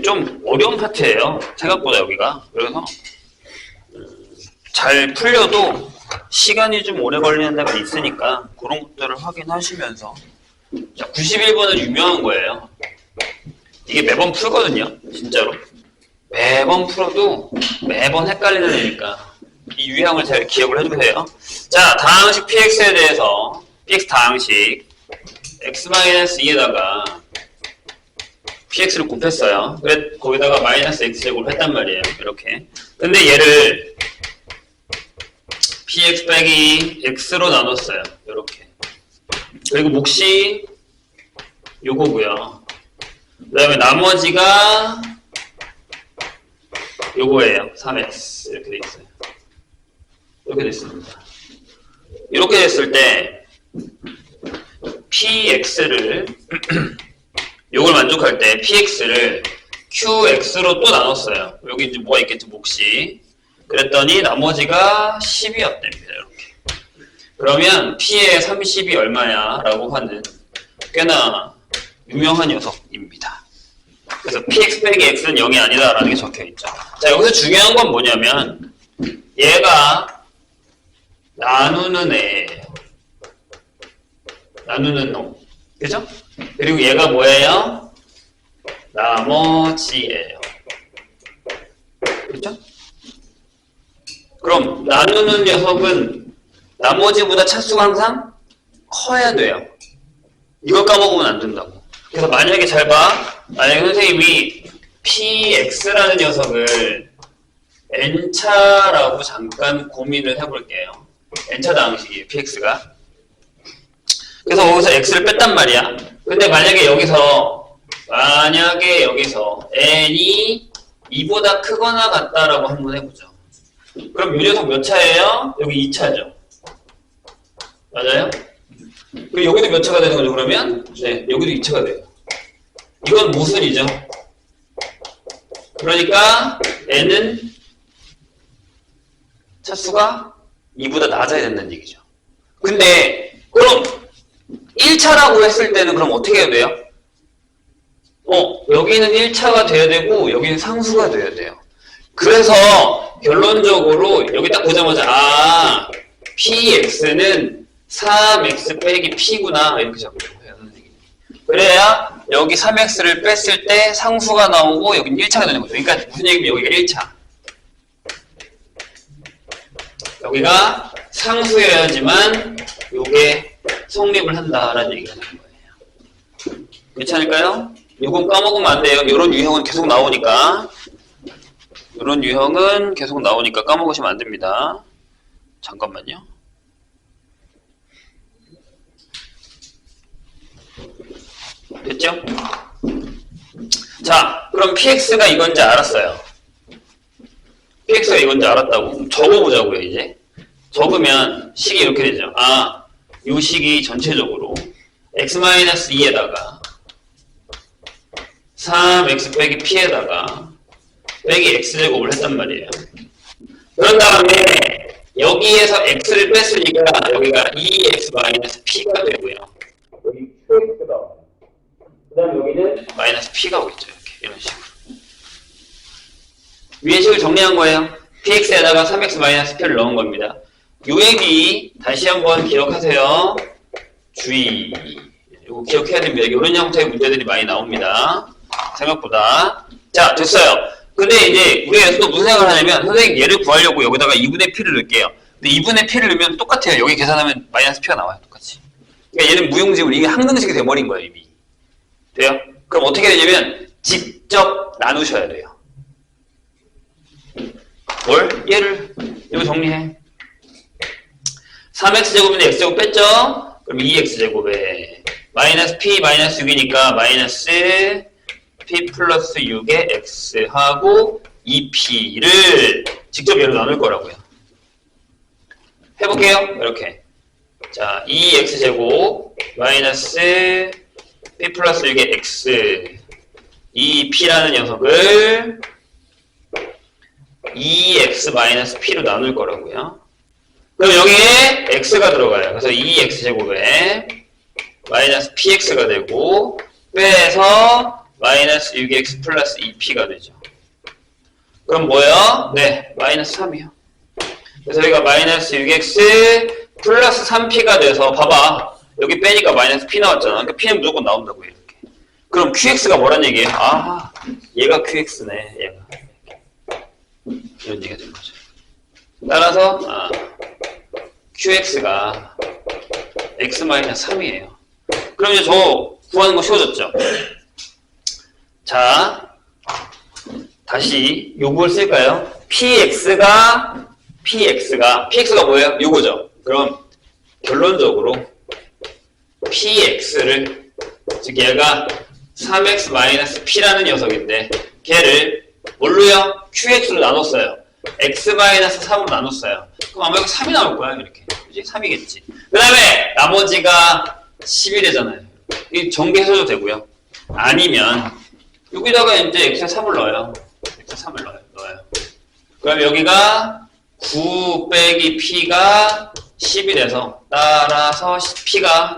좀 어려운 파트예요. 생각보다 여기가. 그래서 잘 풀려도 시간이 좀 오래 걸리는 데가 있으니까 그런 것들을 확인하시면서. 자, 91번은 유명한 거예요. 이게 매번 풀거든요. 진짜로. 매번 풀어도 매번 헷갈리는 애니까 이 유형을 잘 기억을 해주세요. 자, 다항식 px에 대해서 px 다항식 x-2에다가 px를 곱했어요. 그래 거기다가 마이너스 x제곱을 했단 말이에요. 이렇게. 근데 얘를 px 빼기 x로 나눴어요. 이렇게. 그리고 몫이 요거고요. 그 다음에 나머지가 요거예요. 3x 이렇게 돼 있어요. 이렇게 됐습니다. 이렇게 됐을 때 px를 요걸 만족할 때 px를 qx로 또 나눴어요. 여기 이제 뭐가 있겠죠? 몫이. 그랬더니 나머지가 10이었답니다. 이렇게. 그러면 p의 30이 얼마야? 라고 하는 꽤나 유명한 녀석입니다. 그래서 px 빼기 x는 0이 아니다 라는 게 적혀있죠. 자, 여기서 중요한 건 뭐냐면 얘가 나누는 애예요. 나누는 놈. 그죠? 그리고 얘가 뭐예요? 나머지예요. 그죠? 그럼 나누는 녀석은 나머지보다 차수가 항상 커야 돼요. 이걸 까먹으면 안 된다고. 그래서 만약에 잘 봐. 만약에 선생님이 px라는 녀석을 n차라고 잠깐 고민을 해볼게요. n차 다항식이에요. px가. 그래서 거기서 x를 뺐단 말이야. 근데 만약에 여기서 n이 2보다 크거나 같다라고 한번 해보죠. 그럼 이 녀석 몇 차예요? 여기 2차죠. 맞아요? 그럼 여기도 몇 차가 되는 거죠, 그러면? 네, 여기도 2차가 돼요. 이건 모순이죠. 그러니까 n은 차수가 2보다 낮아야 된다는 얘기죠. 근데 그럼 1차라고 했을 때는 그럼 어떻게 해야 돼요? 여기는 1차가 돼야 되고 여기는 상수가 돼야 돼요. 그래서 결론적으로 여기 딱 보자마자 px는 3x 빼기 p구나 이렇게 잡으려고 해요. 그래야 여기 3x를 뺐을 때 상수가 나오고 여기는 1차가 되는 거죠. 그러니까 무슨 얘기면 여기가 1차. 여기가 상수여야지만 요게 성립을 한다라는 얘기가 되는 거예요. 괜찮을까요? 요건 까먹으면 안 돼요. 요런 유형은 계속 나오니까. 요런 유형은 계속 나오니까 까먹으시면 안 됩니다. 잠깐만요. 됐죠? 자, 그럼 px가 이건지 알았어요. px가 이건지 알았다고. 적어보자고요, 이제. 적으면 식이 이렇게 되죠. 요 식이 전체적으로 x-2에다가 3x 빼기 p에다가 빼기 x제곱을 했단 말이에요. 그런 다음에 여기에서 x를 뺐으니까 여기가 2x-p가 되고요. 여기 qx가 나와요. 그 다음 여기는 마이너스 p가 오겠죠. 이렇게 이런 식으로. 위의 식을 정리한 거예요. px에다가 3x-p를 넣은 겁니다. 요 얘기 다시 한번 기억하세요. 주의. 이거 기억해야 됩니다. 이런 형태의 문제들이 많이 나옵니다. 생각보다. 자, 됐어요. 근데 이제 우리가 또 무슨 생각을 하냐면 선생님 얘를 구하려고 여기다가 2분의 p를 넣을게요. 근데 2분의 p를 넣으면 똑같아요. 여기 계산하면 마이너스 p가 나와요. 똑같이. 그러니까 얘는 무용지물 이게 항등식이 돼버린 거예요. 이미. 돼요? 그럼 어떻게 되냐면 직접 나누셔야 돼요. 뭘? 얘를 이거 정리해. 3x제곱인데 x제곱 뺐죠? 그럼 2x제곱에 마이너스 p 마이너스 6이니까 마이너스 p 플러스 6의 x하고 2p를 직접 얘로 나눌 거라고요. 해볼게요. 이렇게. 자, 2x제곱 마이너스 p 플러스 6의 x 2p라는 녀석을 2x 마이너스 p로 나눌 거라고요. 그럼 여기에 x가 들어가요. 그래서 2x제곱에 마이너스 px가 되고 빼서 마이너스 6x 플러스 2p가 되죠. 그럼 뭐예요? 네, 마이너스 3이요. 그래서 여기가 마이너스 6x 플러스 3p가 돼서 봐봐. 여기 빼니까 마이너스 p 나왔잖아. 그러니까 p는 무조건 나온다고 이렇게. 그럼 qx가 뭐란 얘기예요? 아, 얘가 qx네. 얘가. 이런 얘기가 되는 거죠. 따라서 qx가 x-3이에요. 그럼 이제 저 구하는 거 쉬워졌죠? 자, 다시 요걸 쓸까요? px가 뭐예요? 요거죠. 그럼 결론적으로 px를, 즉 얘가 3x-p라는 녀석인데 걔를 뭘로요? qx로 나눴어요. x-3으로 나눴어요. 그럼 아마 여기 3이 나올 거야. 이렇게. 그치? 3이겠지. 그 다음에 나머지가 10이 되잖아요. 이 전개해줘도 되고요. 아니면 여기다가 이제 x에 3을 넣어요. x에 3을 넣어요. 그럼 여기가 9 빼기 p가 10이 돼서 따라서 p가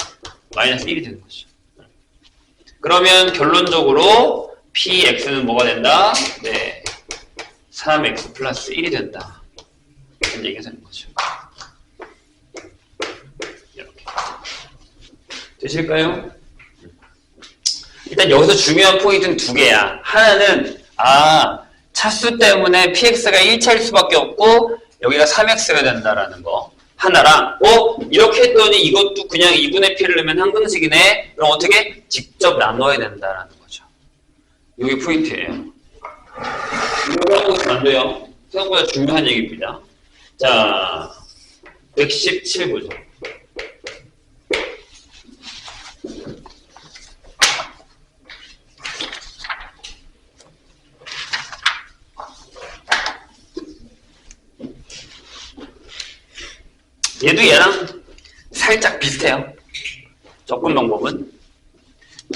마이너스 1이 되는 거죠. 그러면 결론적으로 px는 뭐가 된다? 네, 3x 플러스 1이 된다. 이런 얘기가 되는 거죠. 이렇게. 되실까요? 일단 여기서 중요한 포인트는 두 개야. 하나는 차수 때문에 px가 1차일 수밖에 없고 여기가 3x가 된다라는 거. 하나랑 이렇게 했더니 이것도 그냥 2분의 p를 넣으면 항등식이네. 그럼 어떻게? 직접 나눠야 된다라는 거죠. 이게 포인트예요. 이거 하고 안 돼요. 생각보다 중요한 얘기입니다. 자, 117보죠. 얘도 얘랑 살짝 비슷해요. 접근 방법은.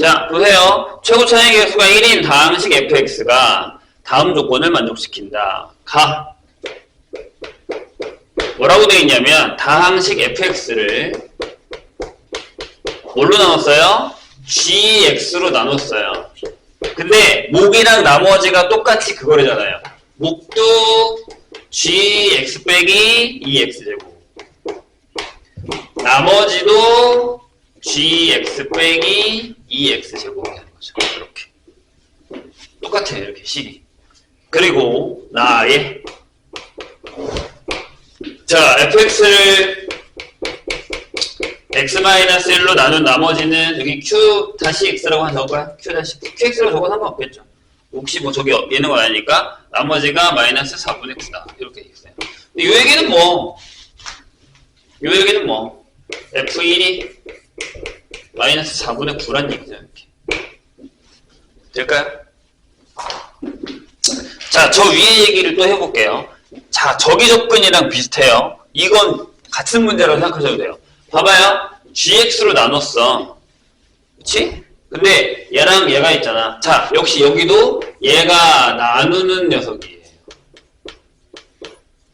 자, 보세요. 최고 차이 계수가 1인 다항식 fx가 다음 조건을 만족시킨다. 뭐라고 되어 있냐면 다항식 fx를 뭘로 나눴어요? gx로 나눴어요. 근데 목이랑 나머지가 똑같이 그거래잖아요. 목도 gx 빼기 2x제곱. 나머지도 gx 빼기 2x제곱이 되는 거죠. 이렇게. 똑같아요. 이렇게 식이. 그리고 나의 자, fx를 x-1로 나눈 나머지는 여기 q 다시 x라고 한 적을까요? qx라고 적어도 상관없겠죠. 혹시 뭐 저기 얘는 거 아니니까 나머지가 마이너스 4분의 9다. 이렇게 있어요. 근데 요 얘기는 뭐 f1이 마이너스 4분의 9란 얘기죠. 이렇게. 될까요? 자, 저 위에 얘기를 또 해볼게요. 자, 저기 접근이랑 비슷해요. 이건 같은 문제라고 생각하셔도 돼요. 봐봐요. gx로 나눴어. 그치? 근데 얘랑 얘가 있잖아. 자, 역시 여기도 얘가 나누는 녀석이에요.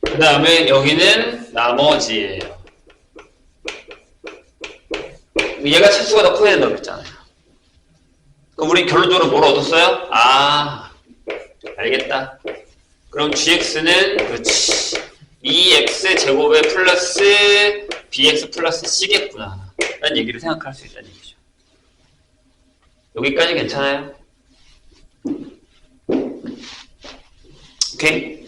그 다음에 여기는 나머지예요. 얘가 차수가 더 커야 된다고 했잖아요. 그럼 우린 결론적으로 뭘 얻었어요? 알겠다. 그럼 gx는 그렇지 2x 제곱에 플러스 bx 플러스 c겠구나 라는 얘기를 생각할 수 있다는 얘기죠. 여기까지 괜찮아요? 오케이?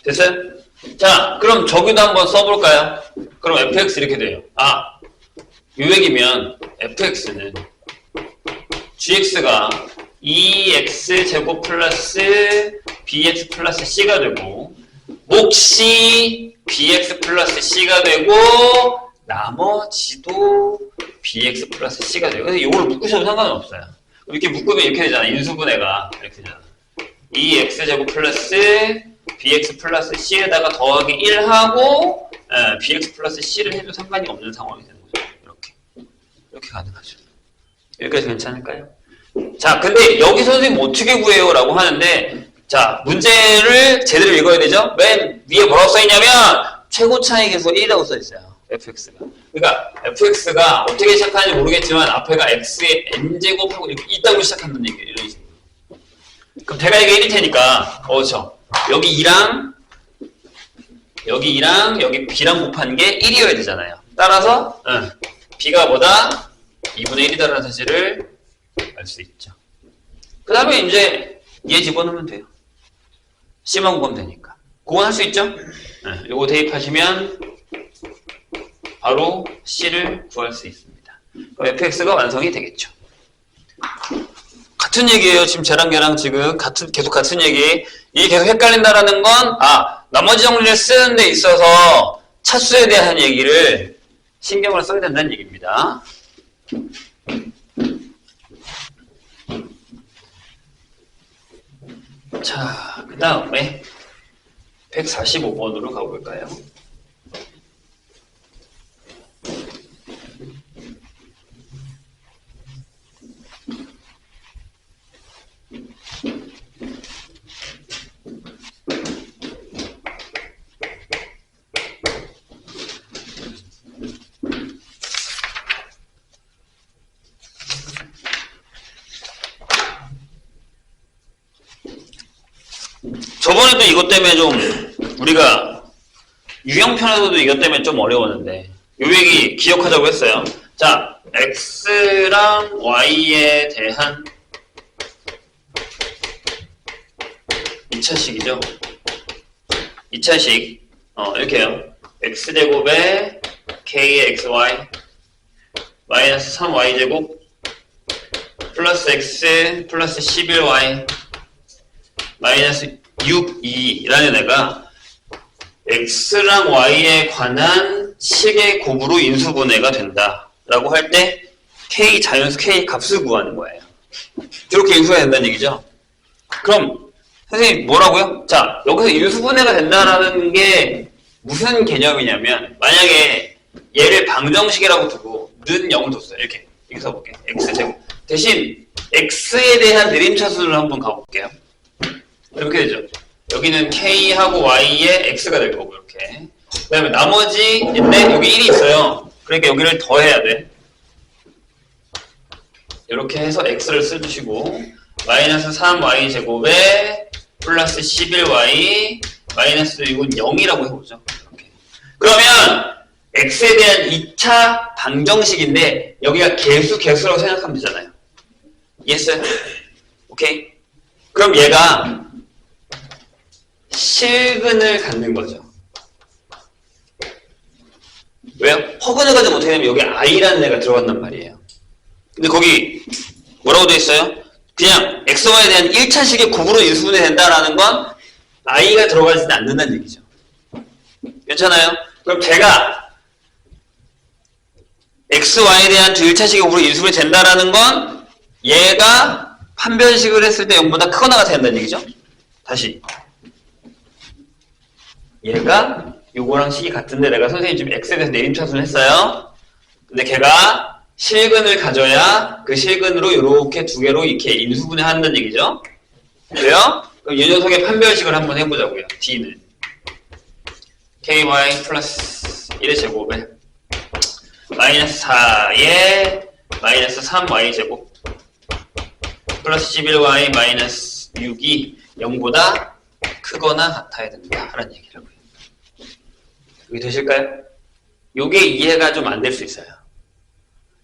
됐어요? 자, 그럼 저기도 한번 써볼까요? 그럼 fx 이렇게 돼요. 요 얘기면 fx는 gx가 2x 제곱 플러스 bx 플러스 c가 되고 몫이 bx 플러스 c가 되고 나머지도 bx 플러스 c가 돼요. 그래서 이걸 묶으셔도 상관은 없어요. 이렇게 묶으면 이렇게 되잖아. 인수분해가 이렇게 되잖아. 2x 제곱 플러스 bx 플러스 c에다가 더하기 1하고 bx 플러스 c를 해도 상관이 없는 상황이 되는 거죠. 이렇게 가능하죠. 여기까지 괜찮을까요? 자, 근데 여기 선생님 어떻게 구해요? 라고 하는데, 자, 문제를 제대로 읽어야 되죠? 맨 위에 뭐라고 써있냐면, 최고 차이 계수 1이라고 써있어요. fx가. 그러니까 fx가 어떻게 시작하는지 모르겠지만 앞에가 x의 n제곱하고 이따로 시작한다는 얘기예요. 이런 식으로. 그럼 대괄호가 1일 테니까 그렇죠. 여기 2랑 여기 b랑 곱한 게 1이어야 되잖아요. 따라서 b가 뭐다? 2분의 1이다라는 사실을 알 수 있죠. 그 다음에 이제 얘 집어넣으면 돼요. c만 구하면 되니까. 그건 할 수 있죠? 요거 대입하시면 바로 c를 구할 수 있습니다. 그럼 fx가 완성이 되겠죠. 같은 얘기예요. 지금 쟤랑 걔랑 지금 계속 같은 얘기. 이게 계속 헷갈린다라는 건 나머지 정리를 쓰는 데 있어서 차수에 대한 얘기를 신경을 써야 된다는 얘기입니다. 자, 그 다음에 145번으로 가볼까요? 저번에도 이것 때문에 좀 우리가 유형편에서도 이것 때문에 좀 어려웠는데 요 얘기 기억하자고 했어요. 자, x랑 y에 대한 2차식이죠. 2차식 이렇게 해요. x제곱에 k의 xy 마이너스 3y제곱 플러스 x 플러스 11y 마이너스 6이라는 애가 x랑 y에 관한 식의 곱으로 인수분해가 된다라고 할 때 k 자연수 k 값을 구하는 거예요. 이렇게 인수가 된다는 얘기죠. 그럼 선생님 뭐라고요? 자, 여기서 인수분해가 된다라는 게 무슨 개념이냐면 만약에 얘를 방정식이라고 두고 는 0을 뒀어요. 이렇게 써볼게요. x제곱 대신 x에 대한 내림차순을 한번 가볼게요. 이렇게 되죠. 여기는 k하고 y에 x가 될 거고 이렇게. 그 다음에 나머지인데 여기 1이 있어요. 그러니까 여기를 더해야 돼. 이렇게 해서 x를 써주시고 마이너스 3y 제곱에 플러스 11y 마이너스 이건 0이라고 해보죠. 이렇게. 그러면 x에 대한 2차 방정식인데 여기가 개수라고 생각하면 되잖아요. 이해했어요? 오케이? 그럼 얘가 실근을 갖는 거죠. 왜요? 허근을 가지면 어떻게 되냐면 여기 i라는 애가 들어간단 말이에요. 근데 거기 뭐라고 돼 있어요? 그냥 xy에 대한 1차식의 곱으로 인수분해 된다라는 건 i가 들어가지는 않는다는 얘기죠. 괜찮아요? 그럼 제가 xy에 대한 1차식의 곱으로 인수분해 된다라는 건 얘가 판별식을 했을 때 0보다 크거나 같아야 된다는 얘기죠. 다시 얘가 요거랑 식이 같은데 내가 선생님 지금 x에 대해서 내림차순을 했어요. 근데 걔가 실근을 가져야 그 실근으로 이렇게 두 개로 이렇게 인수분해 한다는 얘기죠. 그래요? 그럼 이 녀석의 판별식을 한번 해보자고요. d는 ky 플러스 1의 제곱에 마이너스 4에 마이너스 3y 제곱 플러스 11y 마이너스 6이 0보다 크거나 같아야 된다 라는 얘기라고요. 이게 되실까요? 요게 이해가 좀 안 될 수 있어요.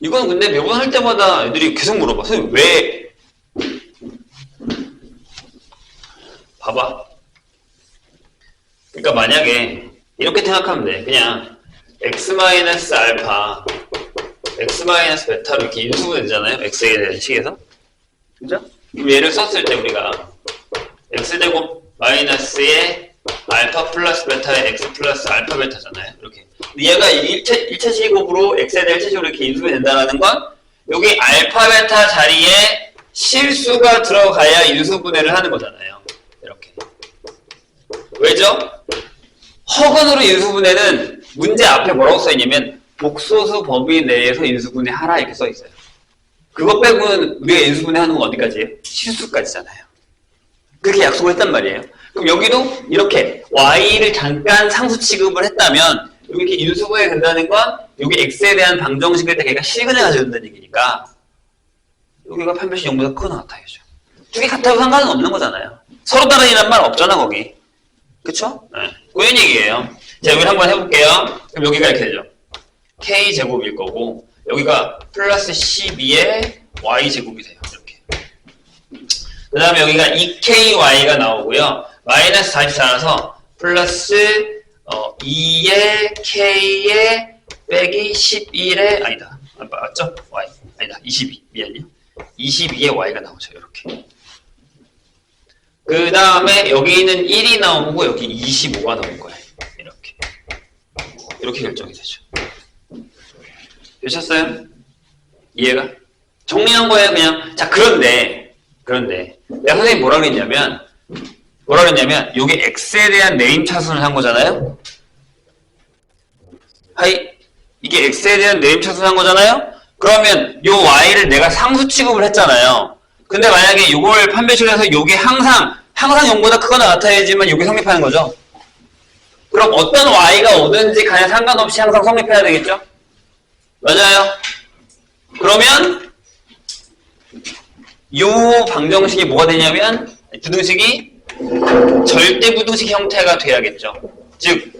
이건 근데 매번 할 때마다 애들이 계속 물어봐. 선생님 왜? 봐봐. 그러니까 만약에 이렇게 생각하면 돼. 그냥 x-알파 x-베타로 이렇게 인수분해 되잖아요. x에 대한 식에서. 그죠? 그럼 얘를 썼을 때 우리가 x제곱 마이너스의 알파 플러스 베타의 x 플러스 알파 베타잖아요. 이렇게. 얘가 1차식 곱으로 x에 대한 1차식으로 이렇게 인수분해 된다는 건 여기 알파 베타 자리에 실수가 들어가야 인수분해를 하는 거잖아요. 이렇게. 왜죠? 허근으로 인수분해는 문제 앞에 뭐라고 써있냐면 복소수 범위 내에서 인수분해 하라 이렇게 써있어요. 그거 빼고는 우리가 인수분해 하는 건 어디까지예요? 실수까지잖아요. 그렇게 약속을 했단 말이에요. 그럼 여기도 이렇게 y를 잠깐 상수 취급을 했다면 이렇게 인수분해 된다는 건 여기 x에 대한 방정식일 때 걔가 시그널 가져온다는 얘기니까 여기가 판별식 0보다 크거나 같아야죠. 두 개 같아도 상관은 없는 거잖아요. 서로 다르다는 말 없잖아 거기. 그쵸? 네. 그런 얘기예요. 자, 여기 한번 해볼게요. 그럼 여기가 이렇게 되죠. k제곱일 거고 여기가 플러스 12의 y제곱이 돼요. 이렇게. 그 다음에 여기가 2ky가 나오고요. 마이너스 44라서 플러스 2의 k의 빼기 11의 아니다. 맞죠? y. 아니다. 22. 미안해요. 22의 y가 나오죠. 이렇게. 그 다음에 여기는 1이 나오고 여기 25가 나올 거예요. 이렇게 결정이 되죠. 되셨어요? 이해가? 정리한 거예요, 그냥. 자, 그런데 내가 선생님 뭐라 그랬냐면 여기 x에 대한 네임 차순을 한 거잖아요? 하이, 이게 x에 대한 네임 차순을 한 거잖아요? 그러면 요 y를 내가 상수 취급을 했잖아요. 근데 만약에 요걸 판별식을 해서 요게 항상 0보다 크거나 같아야지만 요게 성립하는 거죠. 그럼 어떤 y가 오든지 간에 상관없이 항상 성립해야 되겠죠? 맞아요. 그러면 요 방정식이 뭐가 되냐면 부등식이 절대 부등식 형태가 돼야겠죠. 즉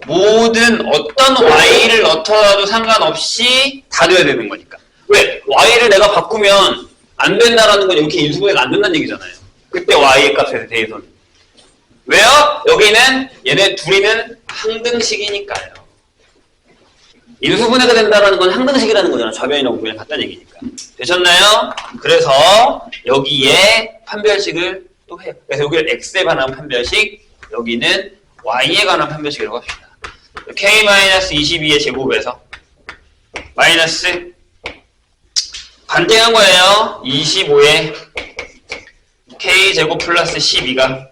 모든 어떤 y를 넣더라도 상관없이 다 돼야 되는 거니까. 왜? y를 내가 바꾸면 안 된다라는 건 이렇게 인수분해가 안 된다는 얘기잖아요. 그때 y의 값에 대해서는. 왜요? 여기는 얘네 둘이는 항등식이니까요. 인수분해가 된다는 건 항등식이라는 거잖아요. 좌변이랑 우변이 같다는 얘기니까. 되셨나요? 그래서 여기에 판별식을 또 해요. 그래서 여기를 x에 관한 판별식, 여기는 y에 관한 판별식이라고 합시다. k-22의 제곱에서 마이너스 반대한 거예요. 25의 k제곱 플러스 12가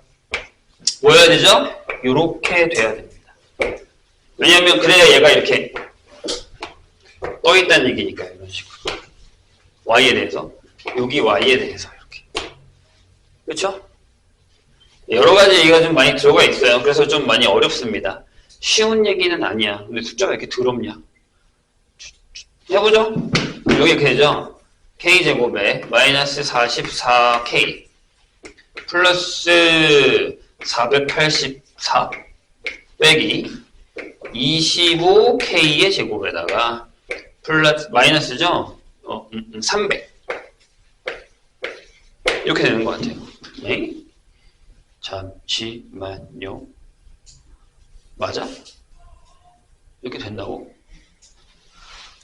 뭐여야 되죠? 요렇게 돼야 됩니다. 왜냐면 그래야 얘가 이렇게 떠있다는 얘기니까요. 이런 식으로. y에 대해서. 여기 y에 대해서 이렇게. 그렇죠? 여러 가지 얘기가 좀 많이 들어가 있어요. 그래서 좀 많이 어렵습니다. 쉬운 얘기는 아니야. 근데 숫자가 이렇게 더럽냐? 해보죠? 여기 이렇게 되죠? k제곱에 마이너스 44k 플러스 484 빼기 25k의 제곱에다가 플러스 마이너스죠? 300 이렇게 되는 것 같아요. 네? 잠시만요. 맞아? 이렇게 된다고?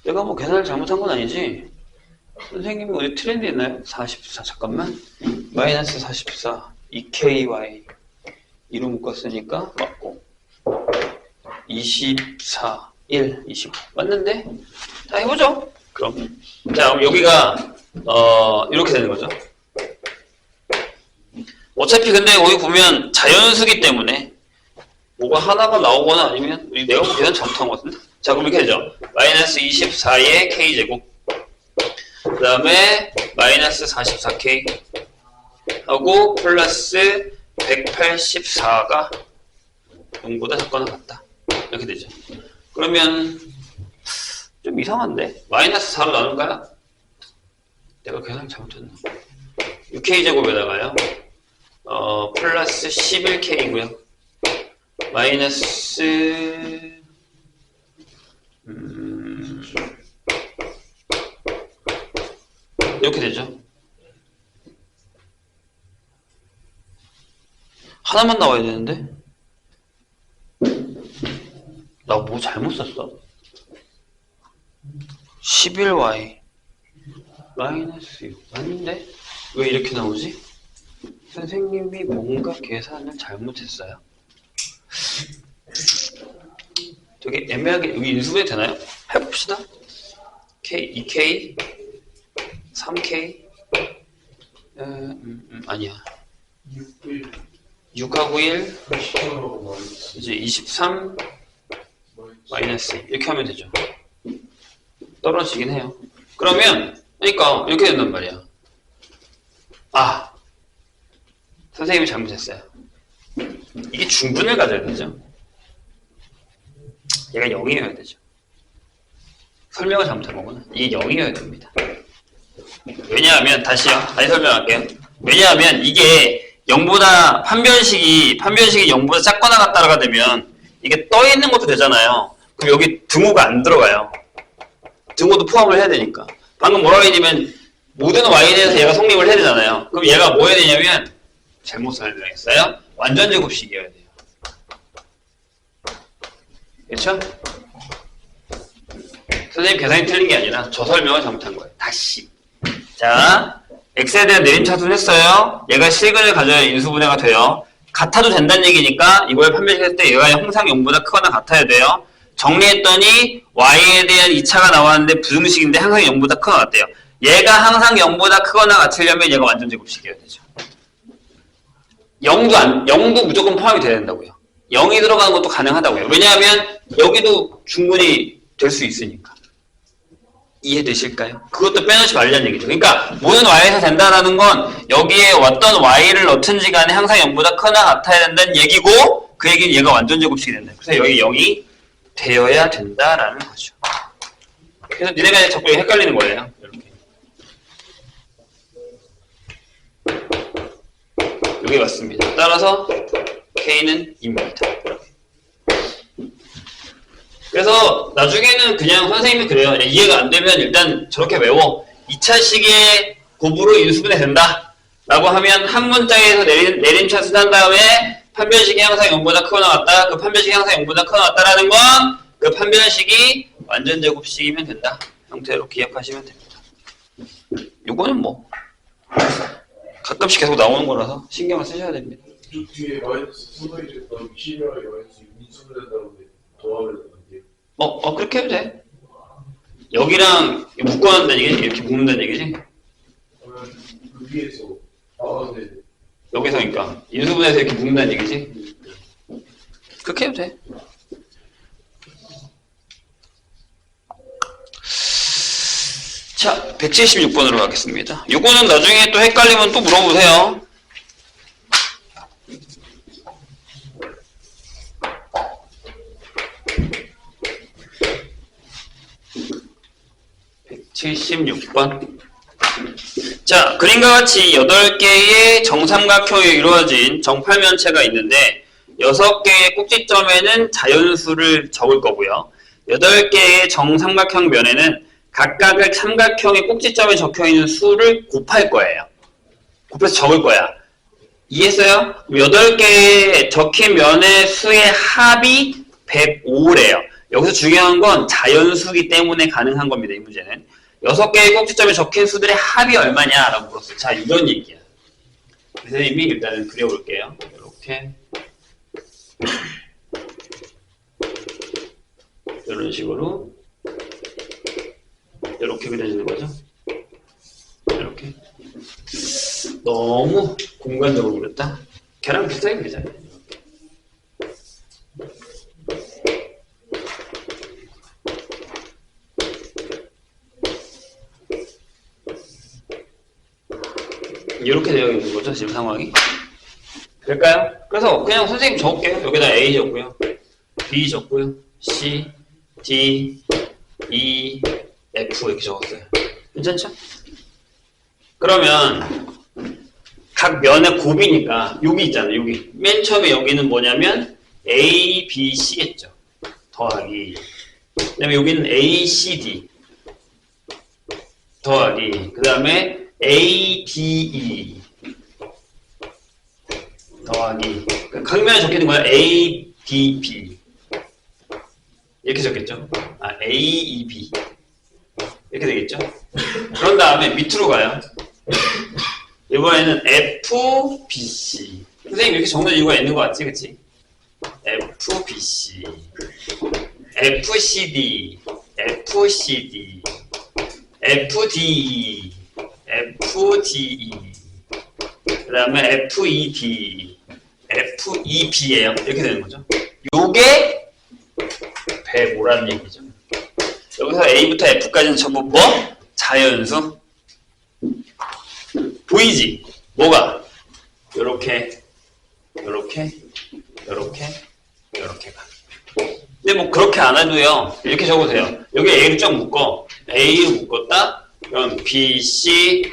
내가 뭐 계산을 잘못한 건 아니지? 선생님이 어디 트렌드 있나요? 44 잠깐만. 마이너스 44 2ky 2로 묶었으니까 맞고 24 1 25 맞는데? 자 해보죠. 그럼 자 그럼 여기가 이렇게 되는 거죠. 어차피 근데 여기 보면 자연수기 때문에 뭐가 하나가 나오거나 아니면 내가 계산 잘못한 것 같은데? 자 그럼 이렇게 되죠. 마이너스 24의 k제곱 그 다음에 마이너스 44k 하고 플러스 184가 0보다 작거나 같다. 이렇게 되죠. 그러면 좀 이상한데? 마이너스 4로 나눌까요? 내가 계산 잘못했나? 6k제곱에다가요. 플러스 11k이고요. 마이너스 이렇게 되죠. 하나만 나와야 되는데? 나 뭐 잘못 썼어? 11y 마이너스 6 맞는데? 왜 이렇게 나오지? 선생님이 뭔가 계산을 잘못했어요. 되게 애매하게 여기 인수분해 되나요? 해봅시다. k 2k 3k 아니야 6하고 1 이제 23 마이너스 이렇게 하면 되죠. 떨어지긴 해요. 그러면 그러니까 이렇게 된단 말이야. 아 선생님이 잘못했어요. 이게 중분을 가져야 되죠. 얘가 0이어야 되죠. 설명을 잘못한 거구나. 이게 0이어야 됩니다. 왜냐하면 다시 설명할게요. 왜냐하면 이게 0보다 판별식이 0보다 작거나 같다가 되면 이게 떠 있는 것도 되잖아요. 그럼 여기 등호가 안 들어가요. 등호도 포함을 해야 되니까. 방금 뭐라고 했냐면 모든 y에 대해서 얘가 성립을 해야 되잖아요. 그럼 얘가 뭐 해야 되냐면 잘못 설명했어요. 완전 제곱식이어야 돼요. 그렇죠? 선생님 계산이 틀린 게 아니라 저 설명을 잘못한 거예요. 다시. 자, x에 대한 내림차순 했어요. 얘가 실근을 가져야 인수분해가 돼요. 같아도 된다는 얘기니까 이걸 판별했을 때 얘가 항상 0보다 크거나 같아야 돼요. 정리했더니 y에 대한 2차가 나왔는데 부등식인데 항상 0보다 크거나 같대요. 얘가 항상 0보다 크거나 같으려면 얘가 완전 제곱식이어야 되죠. 0도 무조건 포함이 돼야 된다고요. 0이 들어가는 것도 가능하다고요. 왜냐하면 여기도 충분히 될 수 있으니까. 이해되실까요? 그것도 빼놓지 말라는 얘기죠. 그러니까 모든 y에서 된다라는 건 여기에 어떤 y를 넣든지 간에 항상 0보다 크거나 같아야 된다는 얘기고 그 얘기는 얘가 완전 제곱식이 된다. 그래서 여기 0이 되어야 된다라는 거죠. 그래서 니네가 자꾸 헷갈리는 거예요. 이렇게. 여기 맞습니다. 따라서 K는 2입니다. 그래서 나중에는 그냥 선생님이 그래요. 이해가 안 되면 일단 저렇게 외워. 2차식의 곱으로 인수분해 된다. 라고 하면 한 문장에서 내림차순 한 다음에 판별식이 항상 0보다 크거나 같다. 그 판별식이 항상 0보다 크거나 같다라는 건 그 판별식이 완전 제곱식이면 된다. 형태로 기억하시면 됩니다. 요거는 뭐 가끔씩 계속 나오는 거라서 신경을 쓰셔야 됩니다. 그 뒤에 마이너스 소나이를 더하기 12랑 마이너스 6인수분해 된다고 더하면 되는데. 그렇게 해도 돼. 여기랑 묶어낸다는 얘기지? 이렇게 묶는다는 얘기지? 그러면 그 위에서 네. 여기서 그러니까 인수분해해서 이렇게 묶는다는 얘기지? 그렇게 해도 돼. 자, 176번으로 가겠습니다. 요거는 나중에 또 헷갈리면 또 물어보세요. (176번) 자, 그림과 같이 8개의 정삼각형이 이루어진 정팔면체가 있는데 6개의 꼭지점에는 자연수를 적을 거고요. 8개의 정삼각형 면에는 각각의 삼각형의 꼭지점에 적혀있는 수를 곱할 거예요. 곱해서 적을 거야. 이해했어요? 8개의 적힌 면의 수의 합이 105래요. 여기서 중요한 건 자연수이기 때문에 가능한 겁니다. 이 문제는. 6개의 꼭지점에 적힌 수들의 합이 얼마냐라고 물었어요. 자, 이런 얘기야. 선생님이 일단은 그려볼게요. 이렇게. 이런 식으로. 이렇게 그려지는 거죠. 이렇게. 너무 공간적으로 그렸다. 걔랑 비슷하게 그리잖아요. 이렇게 되어 있는 거죠, 지금 상황이. 될까요? 그래서 그냥 선생님 적을게요. 여기다 A 적고요. B 적고요. C, D, E, F 이렇게 적었어요. 괜찮죠? 그러면 각 면의 곱이니까 여기 있잖아요. 여기. 맨 처음에 여기는 뭐냐면 A, B, C겠죠. 더하기. 그 다음에 여기는 A, C, D. 더하기. 그 다음에 A, D, E. 더하기. 각 면에 적혀있는 거야. A, D, B. 이렇게 적겠죠. A, E, B. 이렇게 되겠죠. 그런 다음에 밑으로 가요. 이번에는 F, B, C. 선생님 이렇게 적는 이유가 있는 거 같지? 그치? F, B, C. F, C, D. F, C, D. F, D, E. F, D, E. 그 다음에 F, E, D. F, E, B예요. 이렇게 되는 거죠. 요게 105라는 얘기죠. 여기서 A부터 F까지는 전부 뭐? 자연수. 보이지? 뭐가? 요렇게, 요렇게, 요렇게, 요렇게가. 근데 근데 뭐 그렇게 안 해도요. 이렇게 적어도 돼요. 여기 A로 쫙 묶어. A로 묶었다. 그럼 B, C,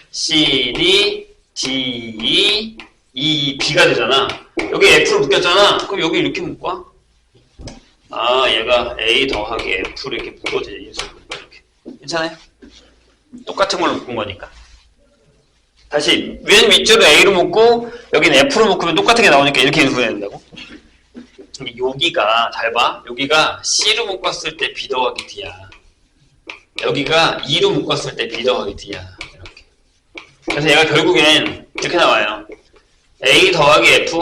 C, D, D, E, E, B가 되잖아. 여기 F로 묶였잖아. 그럼 여기 이렇게 묶어. 아, 얘가 A 더하기 F로 이렇게 묶어도 돼. 이렇게. 괜찮아요? 똑같은 걸로 묶은 거니까. 다시 맨 밑줄을 A로 묶고 여기는 F로 묶으면 똑같은 게 나오니까 이렇게 인수해야 된다고. 여기가 잘 봐. 여기가 C로 묶었을 때 B 더하기 D야. 여기가 E로 묶었을 때 B 더하기 D야. 이렇게. 그래서 얘가 결국엔 이렇게 나와요. A 더하기 F,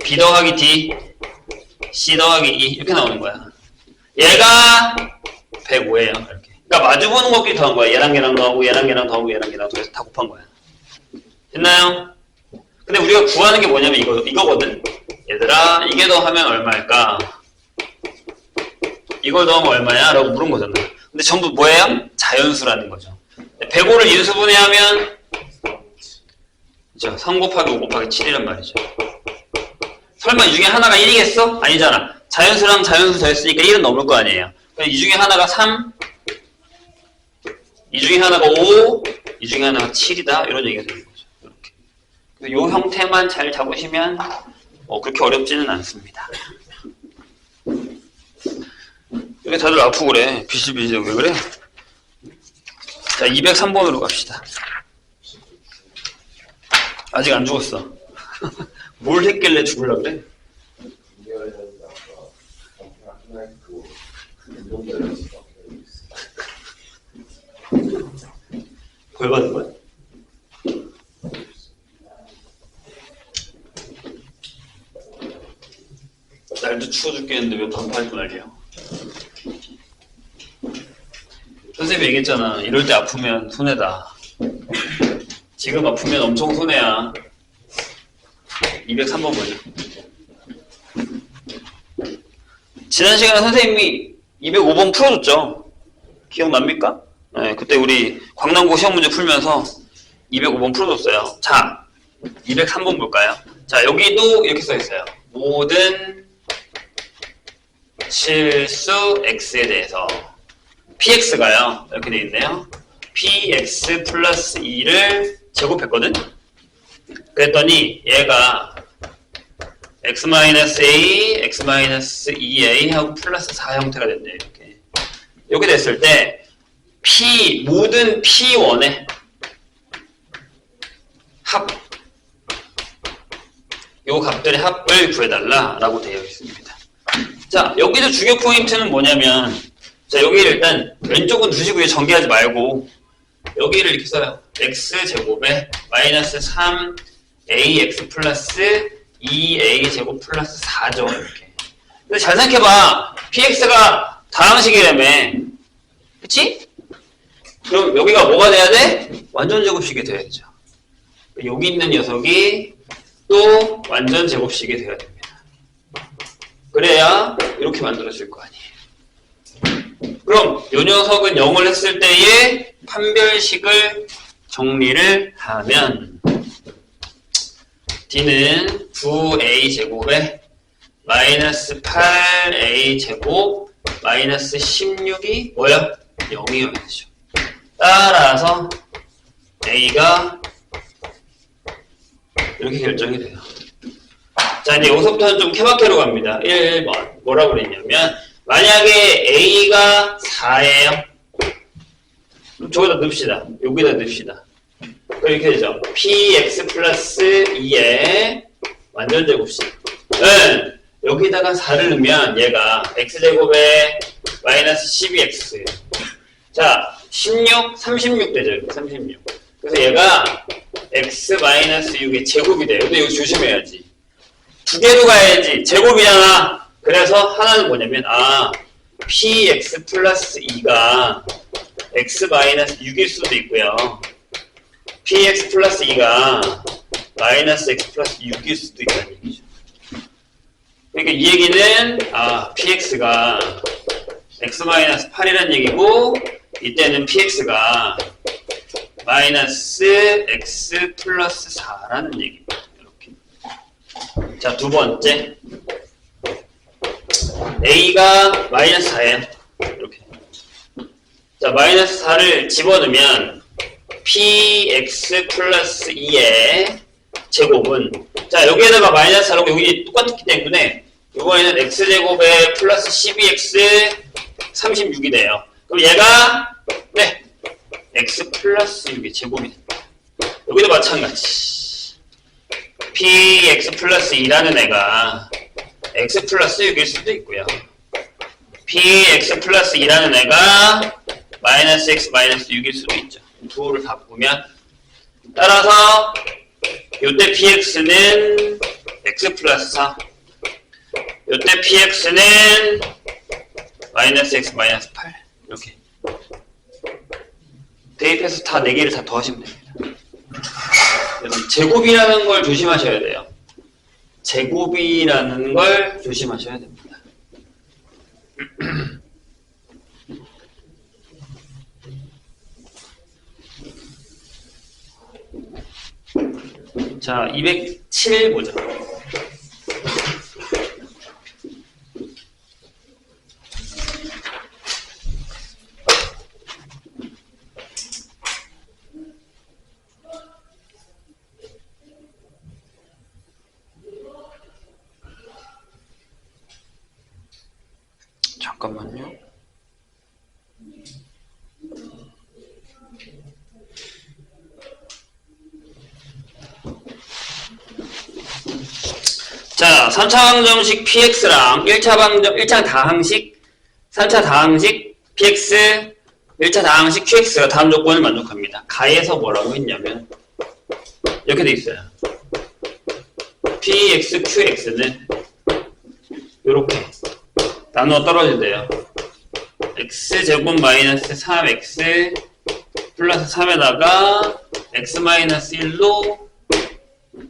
B 더하기 D, C 더하기 E 이렇게 나오는 거야. 얘가 105예요. 이렇게. 그러니까 마주보는 것끼리 더한 거야. 얘랑 얘랑 더하고 얘랑 얘랑 더하고 얘랑 얘랑 더해서 다 곱한 거야. 됐나요? 근데 우리가 구하는 게 뭐냐면 이거거든. 얘들아, 이게 더하면 얼마일까? 이걸 더하면 얼마야? 라고 물은 거잖아. 근데 전부 뭐예요? 자연수라는 거죠. 105를 인수분해하면 그죠? 3 곱하기 5 곱하기 7이란 말이죠. 설마 이 중에 하나가 1이겠어? 아니잖아. 자연수랑 자연수 더했으니까 1은 넘을 거 아니에요. 이 중에 하나가 3, 이 중에 하나가 5, 이 중에 하나가 7이다. 이런 얘기가 되는 거죠. 이렇게. 이 형태만 잘 잡으시면 그렇게 어렵지는 않습니다. 왜 다들 아프고 그래? 비실비실 왜 그래? 자, 203번으로 갑시다. 아직 안 죽었어. 뭘 했길래 죽으려고 그래? 벌 받은 거야? 날도 추워 죽겠는데 왜 반팔 입고 난리야? 선생님이 얘기했잖아. 이럴 때 아프면 손해다. 지금 아프면 엄청 손해야. 203번 보죠. 지난 시간에 선생님이 205번 풀어줬죠. 기억납니까? 네, 그때 우리 광남고 시험 문제 풀면서 205번 풀어줬어요. 자, 203번 볼까요? 자, 여기도 이렇게 써있어요. 모든 실수 x에 대해서 px가요. 이렇게 되어 있네요. px 플러스 2를 제곱했거든? 그랬더니 얘가 x-a, x-2a 하고 플러스 4 형태가 된대요. 이렇게 됐을 때 모든 p1의 요 값들의 합을 구해달라 라고 되어 있습니다. 자, 여기서 중요 포인트는 뭐냐면, 자, 여기를 일단 왼쪽은 두시고요. 전개하지 말고 여기를 이렇게 써요. x제곱에 마이너스 3ax 플러스 2a 제곱 플러스 4죠. 이렇게. 근데 잘 생각해봐. px가 다항식이라며. 그치? 그럼 여기가 뭐가 돼야 돼? 완전 제곱식이 돼야죠. 여기 있는 녀석이 또 완전 제곱식이 돼야 됩니다. 그래야 이렇게 만들어질 거 아니에요. 그럼 이 녀석은 0을 했을 때의 판별식을 정리를 하면 D는 9a 제곱에 마이너스 8a 제곱 마이너스 16이 뭐야? 0이어야죠. 따라서 A가 이렇게 결정이 돼요. 자, 이제 여기서부터는 좀 케바케로 갑니다. 1번. 뭐라고 그랬냐면, 만약에 A가 4예요. 그럼 저기다 넣읍시다. 여기다 넣읍시다. 이렇게 되죠. PX 플러스 2의 완전 제곱식. 은 여기다가 4를 넣으면 얘가 X제곱에 마이너스 12X. 자, 16, 36 되죠. 36. 그래서 얘가 X 마이너스 6의 제곱이 돼요. 근데 이거 조심해야지. 두 개로 가야지. 제곱이잖아. 그래서 하나는 뭐냐면, px 플러스 2가 x 마이너스 6일 수도 있고요. px 플러스 2가 마이너스 x 플러스 6일 수도 있다는 얘기죠. 그러니까 이 얘기는, px가 x 마이너스 8이라는 얘기고, 이때는 px가 마이너스 x 플러스 4라는 얘기입니다. 자, 두 번째. A가 마이너스 4예요. 이렇게. 자, 마이너스 4를 집어넣으면 px 플러스 2의 제곱은, 자, 여기에다가 마이너스 4로 여기 똑같기 때문에 이번에는 x제곱에 플러스 12x 36이 돼요. 그럼 얘가 네, x 플러스 6의 제곱이 됩니다. 여기도 마찬가지. px 플러스 2라는 애가 x 플러스 6일 수도 있고요. px 플러스 2라는 애가 마이너스 x 마이너스 6일 수도 있죠. 두호를 바꾸면, 따라서 요때 px는 x 플러스 4, 요때 px는 마이너스 x 마이너스 8, 이렇게 대입해서 다 4개를 다 더하시면 됩니다. 그래서 제곱이라는 걸 조심하셔야 돼요. 제곱이라는 걸 조심하셔야 됩니다. 자, 207 보자. 잠깐만요. 자, 3차 방정식 px랑 1차 다항식, 3차 다항식 px, 1차 다항식 qx가 다음 조건을 만족합니다. 가에서 뭐라고 했냐면 이렇게 돼 있어요. px, qx는 이렇게 나누어 떨어진대요. x제곱 마이너스 3x 플러스 3에다가 x 마이너스 1로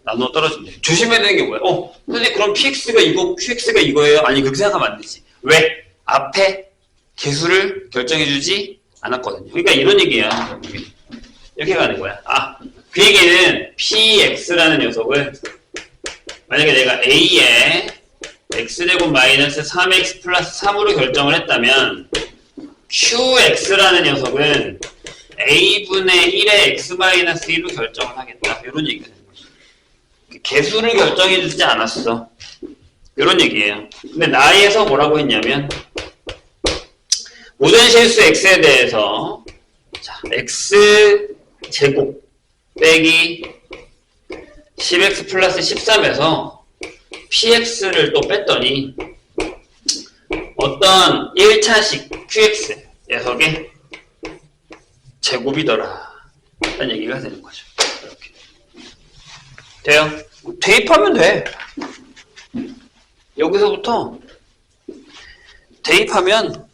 나누어 떨어진대요. 조심해야 되는 게 뭐예요? 선생님 그럼 px가 이거, qx가 이거예요? 아니 그렇게 생각하면 안 되지. 왜? 앞에 개수를 결정해주지 않았거든요. 그러니까 이런 얘기야. 이렇게 가는 거야. 그 얘기는 px라는 녀석을 만약에 내가 a에 x제곱 마이너스 3x 플러스 3으로 결정을 했다면 qx라는 녀석은 a분의 1의 x 마이너스 1로 결정을 하겠다. 이런 얘기가 되는 거죠. 개수를 결정해주지 않았어. 이런 얘기예요. 근데 나에서 뭐라고 했냐면 모든 실수 x에 대해서 자, x제곱 빼기 10x 플러스 13에서 px를 또 뺐더니 어떤 1차식 qx 녀석의 제곱이더라 라는 얘기가 되는 거죠. 이렇게. 돼요? 대입하면 돼. 여기서부터 대입하면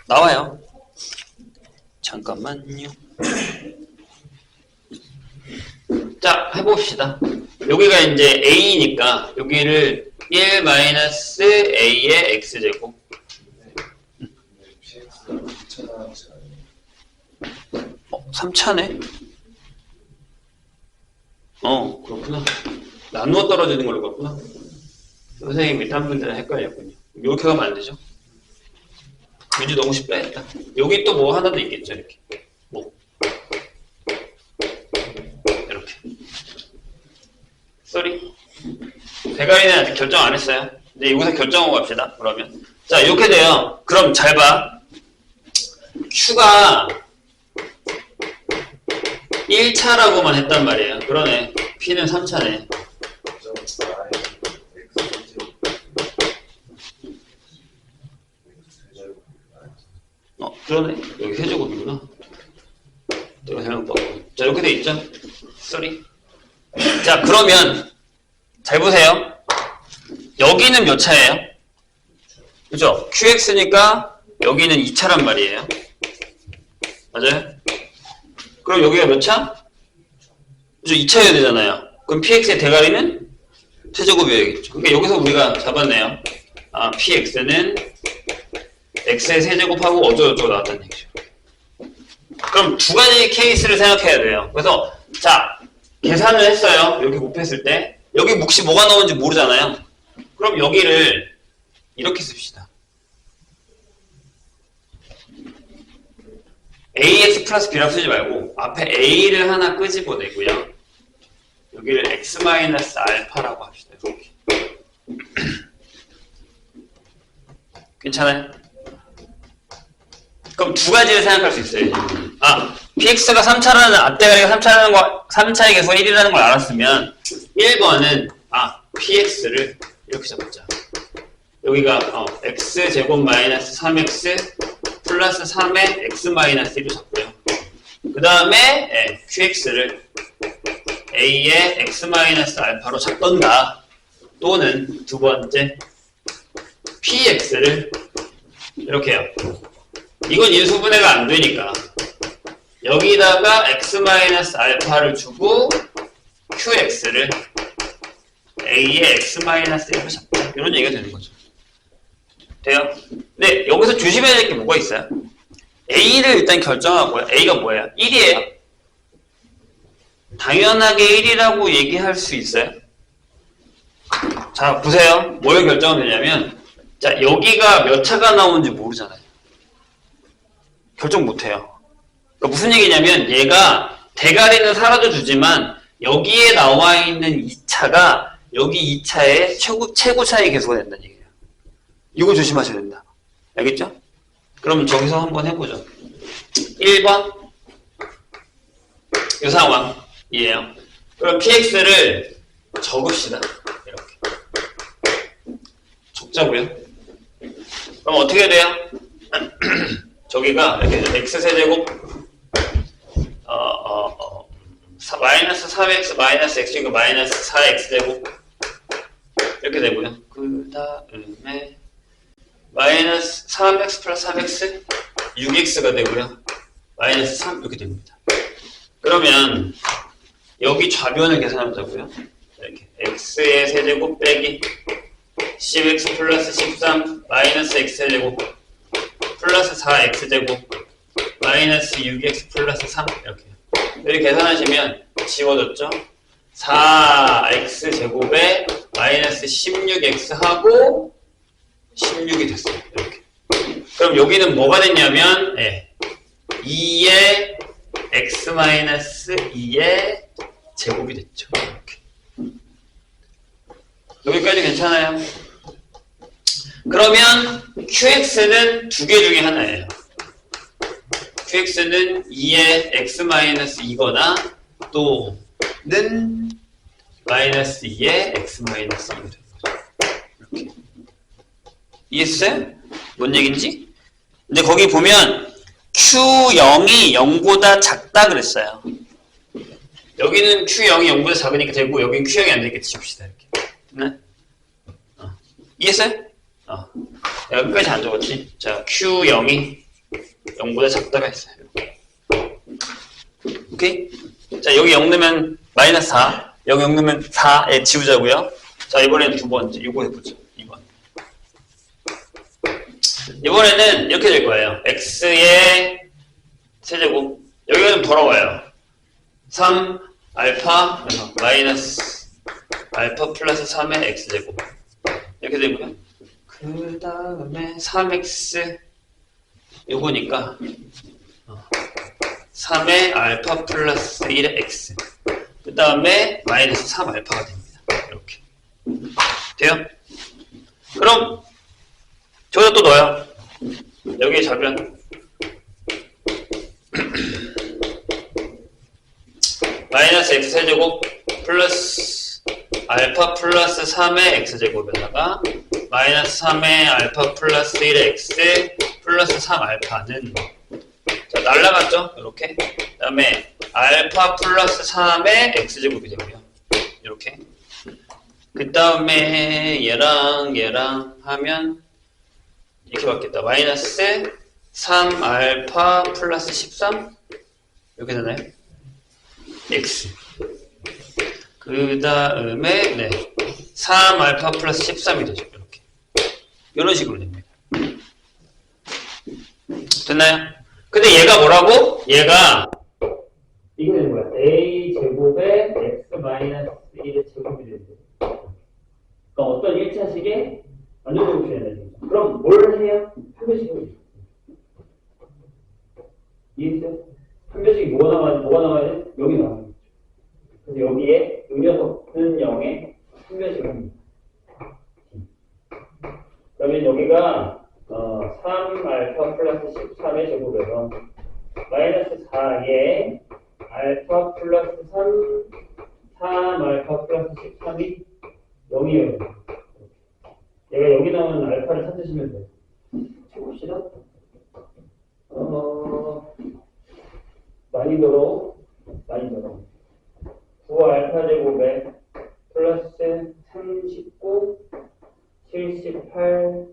나와요. 잠깐만요. 자, 해봅시다. 여기가 이제 a니까 여기를 1-a의 x제곱 3차네? 그렇구나. 나누어 떨어지는 걸로 봤구나. 선생님이 딴 분들은 헷갈렸군요. 이렇게 가면 안 되죠? 문제 너무 쉽다 했다. 여기 또 뭐 하나 더 있겠죠, 이렇게. 뭐. 이렇게. 쏘리. 대가리는 아직 결정 안 했어요. 근데 여기서 결정하고 갑시다, 그러면. 자, 이렇게 돼요. 그럼 잘 봐. Q가 1차라고만 했단 말이에요. 그러네. P는 3차네. 그러네. 여기 세제곱이구나. 내가 생각보고. 자, 이렇게 돼 있죠? 쏘리. 자, 그러면 잘 보세요. 여기는 몇 차예요? 그죠? QX니까 여기는 2차란 말이에요. 맞아요? 그럼 여기가 몇 차? 그죠? 2차여야 되잖아요. 그럼 PX의 대가리는 세제곱이어야겠죠. 그러니까 여기서 우리가 잡았네요. PX는 X의 세제곱하고 어쩌고저쩌고 나왔다는 얘기죠. 그럼 두 가지 케이스를 생각해야 돼요. 그래서 자, 계산을 했어요. 여기 곱했을 때. 여기 몫이 뭐가 나오는지 모르잖아요. 그럼 여기를 이렇게 씁시다. ax 플러스 b라고 쓰지 말고 앞에 a를 하나 끄집어내고요. 여기를 x 마이너스 알파라고 합시다. 이렇게. 괜찮아요? 그럼 두 가지를 생각할 수 있어요. px가 3차라는 앞대가리가 3차의 계수가 1이라는 걸 알았으면 1번은 px를 이렇게 잡자. 여기가 x제곱 마이너스 3x 플러스 3의 x 마이너스 1을 잡고요. 그 다음에 qx를 a의 x 마이너스 알파로 잡던가, 또는 두 번째 px를 이렇게 해요. 이건 인수분해가 안 되니까 여기다가 x 마이너스 알파를 주고 qx를 a의 x 마이너스 1로 잡다. 이런 얘기가 되는 거죠. 돼요? 근데 여기서 조심해야 될 게 뭐가 있어요? a를 일단 결정하고요. a가 뭐예요? 1이에요. 당연하게 1이라고 얘기할 수 있어요. 자, 보세요. 뭘 결정하면 되냐면, 자, 여기가 몇 차가 나오는지 모르잖아요. 결정 못해요. 그러니까 무슨 얘기냐면, 얘가 대가리는 사라져 주지만 여기에 나와 있는 2차가 여기 2차의 최고 차의 계수가 된다는 얘기예요. 이거 조심하셔야 된다. 알겠죠? 그럼 저기서 한번 해보죠. 1번 이 상황이에요. 그럼 px를 적읍시다. 이렇게 적자고요. 그럼 어떻게 돼요? 저기가 이렇게 x세제곱 마이너스 3x 마이너스 x가 마이너스 4x제곱 이렇게 되고요. 그 다음에 마이너스 3x 플러스 3x 6x가 되고요. 마이너스 3 이렇게 됩니다. 그러면 여기 좌변을 계산하자고요. 이렇게 x의 세제곱 빼기 10x 플러스 13 마이너스 x제곱 플러스 4x제곱 마이너스 6x 플러스 3 이렇게 계산하시면 지워졌죠? 4x제곱에 마이너스 16x 하고 16이 됐어요. 이렇게. 그럼 여기는 뭐가 됐냐면 2의 x 마이너스 2의 제곱이 됐죠. 이렇게. 여기까지 괜찮아요? 그러면 qx는 두 개 중에 하나예요. qx는 2의 x 마이너스 2거나 또는 마이너스 2의 x 마이너스 2가 되는 거죠. 이렇게. 이해했어요? 뭔 얘기인지? 근데 거기 보면 Q0이 0보다 작다 그랬어요. 여기는 Q0이 0보다 작으니까 되고 여기는 Q0이 안 되니까 뒤집시다. 이렇게. 네? 이해했어요? 여기까지 안 적었지? 자, Q0이 0보다 작다가 있어요. 오케이? 자, 여기 0 넣으면 마이너스 4, 여기 0 넣으면 4에 지우자고요. 자, 이번엔 두 번째, 이거 해보죠. 이번에는 이렇게 될 거예요. x의 세제곱. 여기가 좀 더러워요. 3 알파 마이너스 알파 플러스 3의 x제곱. 이렇게 되고요. 그 다음에 3x 요거니까 3의 알파 플러스 1의 x. 그 다음에 마이너스 3 알파가 됩니다. 이렇게. 돼요? 그럼 저기다 또 넣어요. 여기에 좌변 마이너스 x 세제곱 플러스 알파 플러스 3의 x제곱에다가 마이너스 3의 알파 플러스 1의 x 플러스 3 알파는 자 날라갔죠? 이렇게. 그 다음에 알파 플러스 3의 x제곱이 되고요. 이렇게. 그 다음에 얘랑 하면 이렇게 받겠다. 마이너스 3 알파 플러스 13 이렇게 되나요? x. 그 다음에 3 알파 플러스 13이 되죠. 이렇게. 이런 식으로 됩니다. 됐나요? 근데 얘가 뭐라고? 얘가 이거 되는 거야. a 제곱에 x 마이너스 1의 제곱이 되는 거야. 그러니까 어떤 1차식의 완전 제곱이 되는 거죠. 그럼 뭘 해야? 한 변씩 해요. 이해했어요? 한 변씩 뭐가 나와야 돼? 여기 나와야 돼. 그래서 여기에 이 녀석은 0에 한 변씩 합니다. 그러면 여기가 3알파 플러스 13의 제곱에서 마이너스 4에 알파 플러스 3알파 플러스 13이 0이에요. 얘가 여기 나오는 알파를 찾으시면 돼요. 해봅시다. 난이도로 9알파 제곱에 플러스 39 78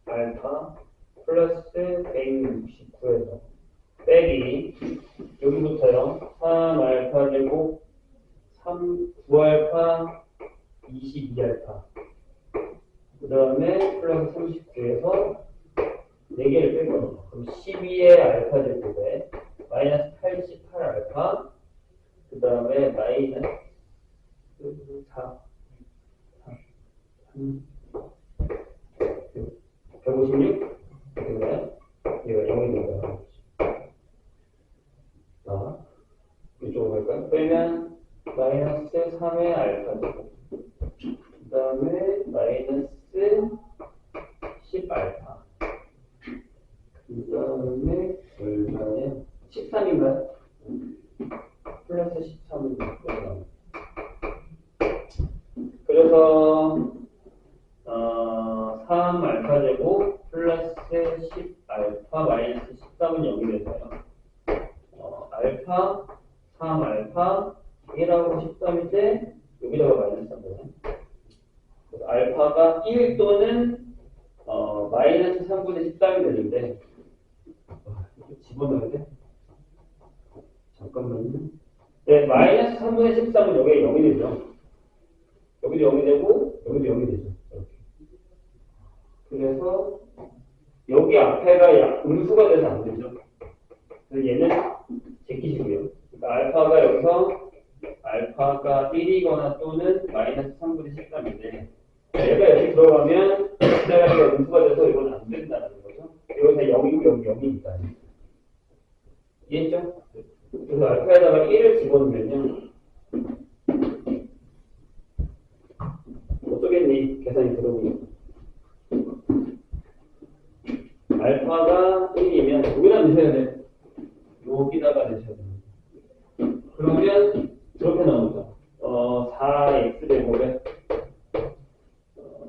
알파 플러스 169에서 빼기 여기부터요 3알파 제곱 9알파 22알파 그 다음에 플러스 39에서 4개를 뺄 겁니다. 그럼 12의 알파 제곱에 마이너스 88 알파 그 다음에 마이너스 4 156? 이거요? 이거 0이 된다. 자, 이쪽으로 갈까요? 빼면 마이너스 3의 알파 제곱 그 다음에 마이너스 10 알파 그 다음에 얼마냐? 13인가요? 플러스 13은 얼마? 그래서 3 알파 제곱 플러스 10 알파 마이너스 13은 0이 되서요. 알파 3 알파 1하고 13인데 여기다가 마이너스 3이네. 알파가 1 또는 마이너스 3분의 13이 되는데 집어넣어야 돼? 잠깐만요. 네, 마이너스 3분의 13은 여기에 0이 되죠. 여기도 0이 되고 여기도 0이 되죠. 이렇게. 그래서 여기 앞에가 음수가 돼서 안 되죠. 그래서 얘는 제끼시고요. 그러니까 알파가 여기서 알파가 1이거나 또는 마이너스 3분의 13인데 얘가 여기 들어가면 여기가 음수가 돼서 이건 안 된다는 거죠. 여기서 0이고 여기 0이니까. 이해했죠? 그래서 알파에다가 1을 집어넣으면요. 어쩌겠니? 계산이 들어오면. 알파가 1이면 여기다 넣으셔야 돼. 여기다가 넣으셔야 돼. 그러면 저렇게 나오죠. 4x 제곱에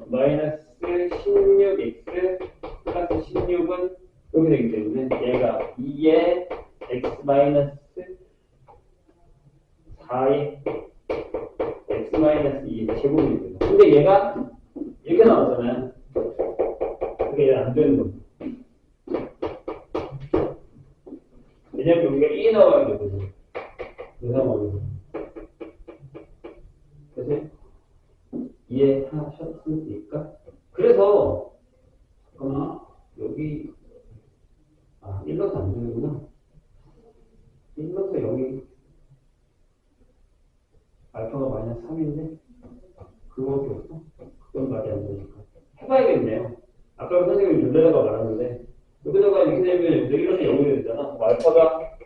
마이너스 16x 플러스 16은 여기 되기 때문에 얘가 2의 x 마이너스 4의 x 마이너스 2의 제곱이 됩니다. 근데 얘가 이렇게 나왔잖아요. 그게 안 되는 겁니다. 왜냐면 여기가 2 나와야 되거든요. 그 상황에서. 그래서 이해하셨습니까? 그래서 잠깐만 여기 1로서 안 되는구나. 1로서 0이 알파가 마이너스 3인데 그거밖에 없어? 그건 말이 안 되니까 해봐야겠네요. 아까 선생님이 윤대다가 말하는데 여기다가 이렇게 되면 여기서 1로서 0이 되잖아. 그럼 알파가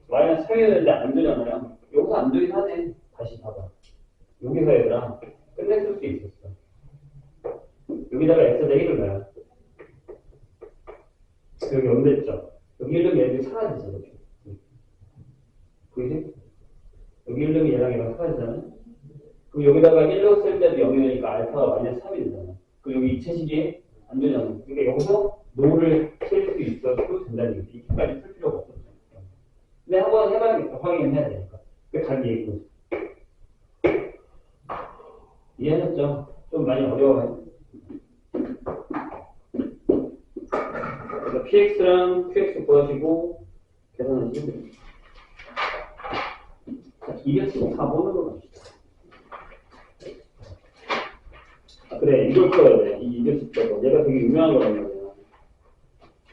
마이너스 3이 되는데 안 되잖아요. 여기서 안 되긴 하네. 다시 봐봐. 여기서 얘들아 끝냈을 수 있었어. 여기다가 x 4개를 넣어요. 여기 0 됐죠? 여기 1름이 얘들이 사라지죠. 이렇게. 그지? 여기 1름이 얘랑 사라지잖아요? 그럼 여기다가 1로 쓸 때도 0이 되니까 알파가 마이너스 3이 되잖아. 그럼 여기 이체식이 안 되잖아. 그러니까 여기서 노를 쓸 수 있어도 된다는 얘기지. 이렇게까지 쓸 필요가 없었죠. 근데 한번 해봐야겠다. 확인해야 되니까. 그게 잘 얘기고. 이해하셨죠? 좀 많이 어려워요. 그래서 px랑 qx 구하시고 계산하시면 됩니다. 자, 214번으로 갑시다. 그래, 이걸 풀어야 돼. 이 214번. 얘가 되게 유명한 거란 말이야.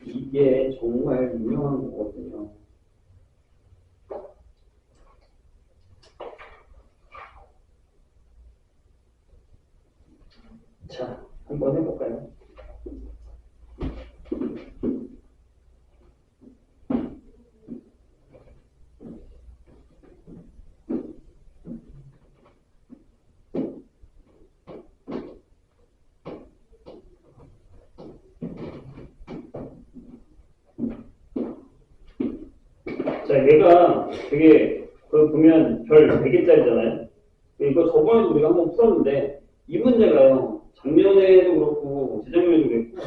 이게 정말 유명한 거거든요. 자, 한번 해볼까요? 자, 얘가 되게, 그 보면 별 4개짜리잖아요. 이거 저번에도 우리가 한번 풀었는데, 이 문제가요, 작년에도 그렇고, 재작년에도 그랬고,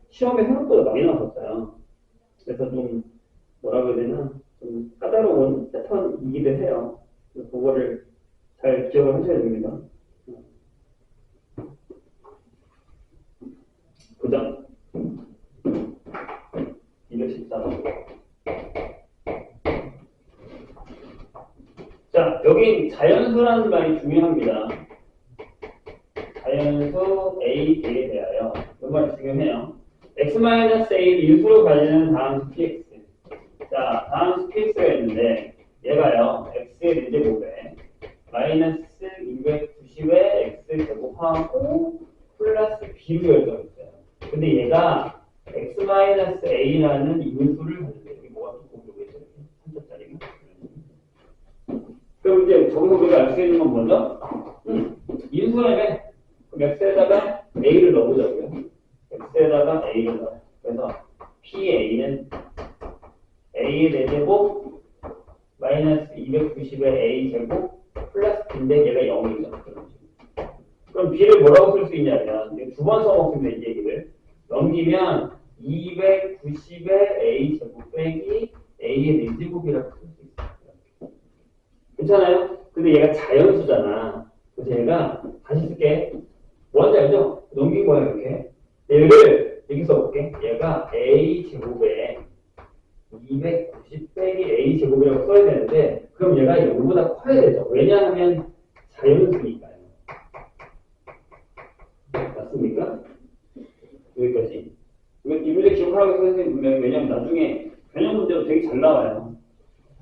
시험에 생각보다 많이 나왔어요. 그래서 좀, 뭐라고 해야 되나, 좀 까다로운 패턴이기도 해요. 그거를 잘 기억을 하셔야 됩니다. 도전. 214번. 자, 여기 자연수라는 말이 중요합니다. 자연수 A, B에 대하여. 이 말이 중요해요. x-a를 인수로 가지는 다함수 px. 자, 다함수 px가 있는데, 얘가요, x의 4제곱에 마이너스 290에 x 제곱하고 플러스 b로 열정 있어요. 근데 얘가 x-a라는 인수를 가지고 여기 뭐가 또 공격이죠? 3짜리가. 그럼 이제 저기서 우리가 알 수 있는 건 뭐죠? 인수라면 그럼 x에다가 a를 넣어보자고요. x에다가 a를 넣어요. 그래서 pa는 a의 4제곱 마이너스 290의 a 제곱 플러스 b인데 얘가 0이죠. 그럼 b를 뭐라고 쓸 수 있냐면 2번 써먹습니다. 이 얘기를 넘기면 290의 a 제곱 빼기 a의 4제곱이라고 쓸 수 있어요. 괜찮아요? 근데 얘가 자연수잖아. 그래서 얘가 다시 쓸게. 뭔지 알죠? 넘긴 거야 이렇게. 얘를 이렇게 써볼게. 얘가 a 제곱에 290 빼기 a 제곱이라고 써야 되는데 그럼 얘가 0보다 커야 되죠. 왜냐하면 자연수니까요. 맞습니까? 여기까지. 이 문제 기억하라고 선생님 분명히 왜냐면 나중에 변형 문제로 되게 잘 나와요.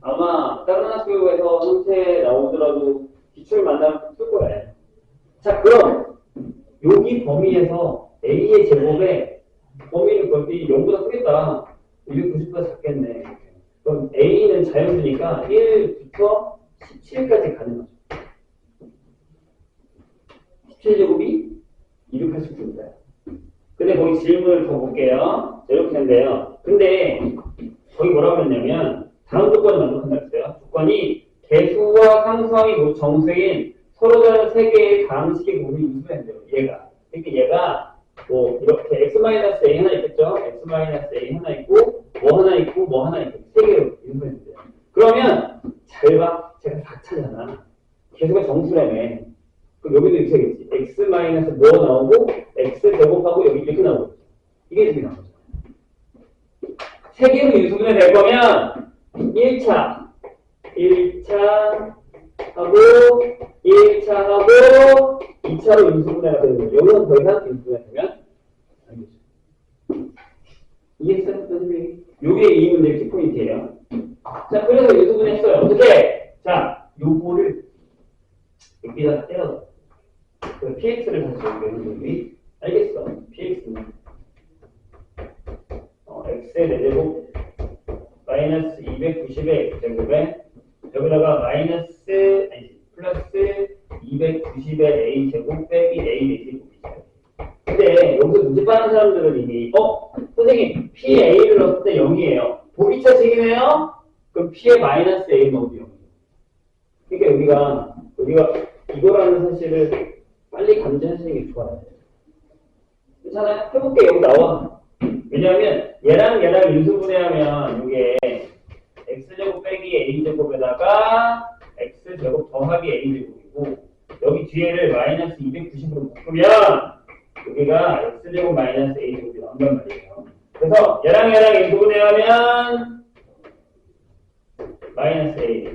아마 다른 학교에서 형태 나오더라도 기출 만나면 쓸 거예요. 자, 그럼 여기 범위에서 a의 제곱에 범위를 거의 0보다 크겠다. 290보다 작겠네. 그럼 a는 자연수니까 1부터 17까지 가능하죠. 17제곱이 289입니다. 근데 거기 질문을 더 볼게요. 이렇게 했는데요. 근데 거기 뭐라고 했냐면 다음 조건을 만족한다 했어요. 조건이 개수와 상수항이 모두 정수인 서로 다른 세 개의 다항식의 구분이 유수된대요. 얘가. 그러니까 얘가 뭐 이렇게 x-a 하나 있겠죠? x-a 하나 있고 뭐 하나 있고 뭐 하나 있고 세 개로 유수된대요. 그러면 잘 봐. 제가 4차잖아. 개수가 정수라며. 그럼 여기도 이렇게 되겠지. x 뭐 나오고 x 제곱하고 여기 이렇게 나오고 이게 이렇게 나오죠. 세 개로 유수분해 될 거면 1차 하고 1차 하고 2차로 유수분해가 되는 거죠. 여기는 더 이상 유수분해 되면 알겠죠. 이해했어요? 선생님? 요게 이 문제의 키포인트예요. 자, 그래서 유수분해 했어요. 어떻게? 자, 요거를 여기다가 때려서 그 px를 다시 여기는 여기 알겠어. px는 x의 4제곱 마이너스 290의 x제곱에 여기다가 마이너스 플러스 290의 a제곱 빼기 a 4제곱이죠. 근데 여기서 문제빠는 사람들은 이미 선생님 pa를 넣었을 때 0이에요. 보기차식이네요? 그럼 p에 마이너스 a 넣어도 0이에요. 그러니까 우리가 이거라는 사실을 빨리 감지하시는 게 좋아요. 괜찮아요? 해볼게. 여기 나와. 왜냐하면 얘랑 인수분해하면 이게 x제곱 빼기 a제곱에다가 x제곱 더하기 a제곱이고 여기 뒤에를 마이너스 290으로 묶으면 여기가 x제곱 마이너스 a제곱이 나온단 말이에요. 그래서 얘랑 인수분해하면 마이너스 a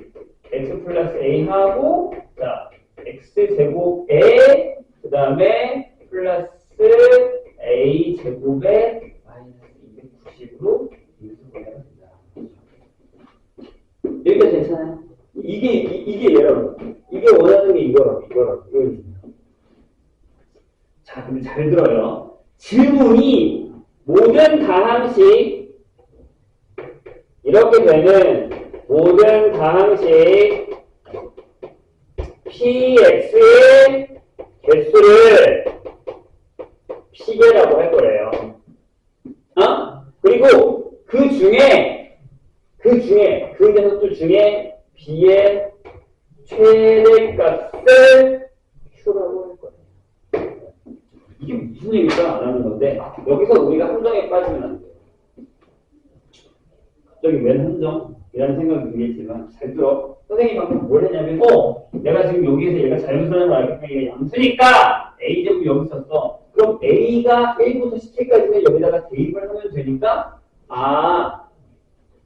x 플러스 a 하고 자 x제곱에 그 다음에 플러스 a제곱에 마이너스 290으로 인수분해가 된다. 여기까지 괜찮아요? 이게 여러분 이게 원하는 게 이거라고. 자, 근데 잘 들어요. 질문이 모든 다항식 이렇게 되는 모든 다항식 px의 개수를 p개라고 할 거래요. 그리고 그 중에 그 녀석들 중에 B의 최대값을 Q라고 할 거예요. 이게 무슨 얘기일까 안 하는 건데, 여기서 우리가 함정에 빠지면 안 돼요. 갑자기 웬 함정이라는 생각이 들겠지만, 잘 들어. 선생님이 방금 뭘 했냐면, 내가 지금 여기에서 얘가 자연수라는 걸 알기 때문에 얘가 양수니까 A제곱 여기 썼어. 그럼 A가 1부터 17까지는 여기다가 대입을 하면 되니까,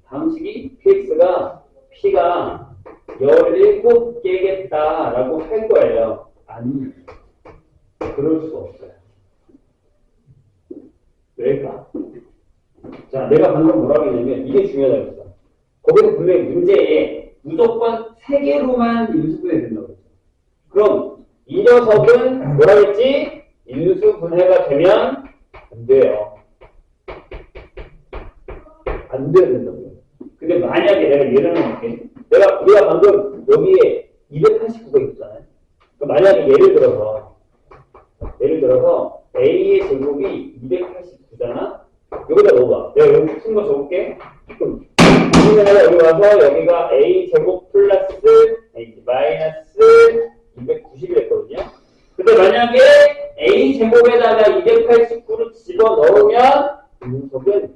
다음 식이 PX가 P가 17개겠다라고 할 거예요. 아니, 그럴 수 없어요. 왜일까? 자, 내가 방금 뭐라고 했냐면, 이게 중요하다고 했어. 거기서 분명히 문제에 무조건 3개로만 인수분해 된다고 했죠. 그럼 이 녀석은 뭐라고 했지? 인수분해가 되면 안 돼요. 안 돼야 된다고요. 근데 만약에 내가 예를 들어볼게. 우리가 방금 여기에 289가 있잖아요. 만약에 예를 들어서 A의 제곱이 289잖아? 여기다 넣어봐. 내가 여기 큰 거 적을게. 그럼 내가 여기 와서 여기가 A 제곱 플러스 마이너스 290이랬거든요. 근데 만약에 A 제곱에다가 289를 집어 넣으면 이 녀석은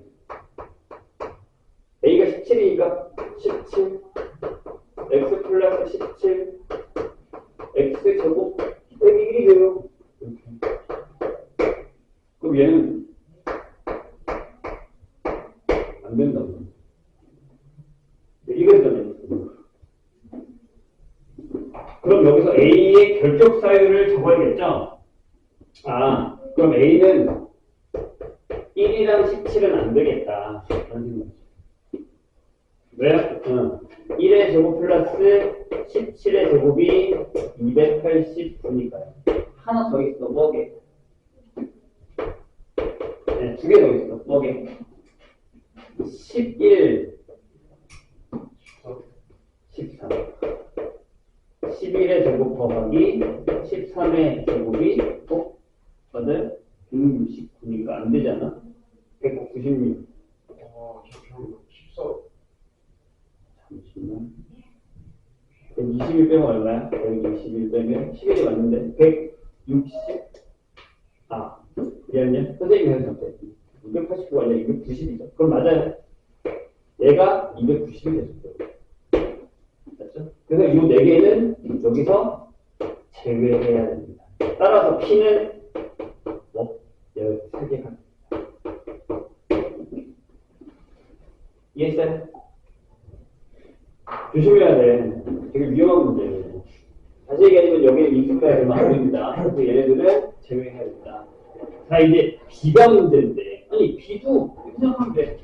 A가 17이니까 17 X 플러스 17 X 제곱 빼기 1이 돼요. 그럼 얘는 안 된다고. 이거잖아요. 그럼 여기서 A의 결격 사유를 적어야겠죠? 그럼 A는 1이랑 17은 안 되겠다. 왜? 1의 제곱 플러스 17의 제곱이 289니까요. 하나 더 있어, 뭐게? 네, 2개 더 있어, 뭐게? 11, 13. 11의 제곱 더하기 13의 제곱이 맞아요? 169니까 안 되잖아? 196. 잠시만. 121 빼면 얼마야? 121 빼면 11이 맞는데 160? 미안해요. 선생님이 해서 잘못해. 289가 아니라 290이죠. 그럼 맞아요. 얘가 290이 됐어요. 맞죠? 그래서 이 4개는 여기서 제외해야 됩니다. 따라서 P는 뭐? 13개가. 이해했어요? 조심해야 돼. 되게 위험한 문제예요. 다시 얘기하면 여기에 인수분해가 되면 안 됩니다. 그래서 얘네들은 제외해야 됩니다. 자, 이제 B가 문제인데, 아니, B도 이렇게 생각하면 돼.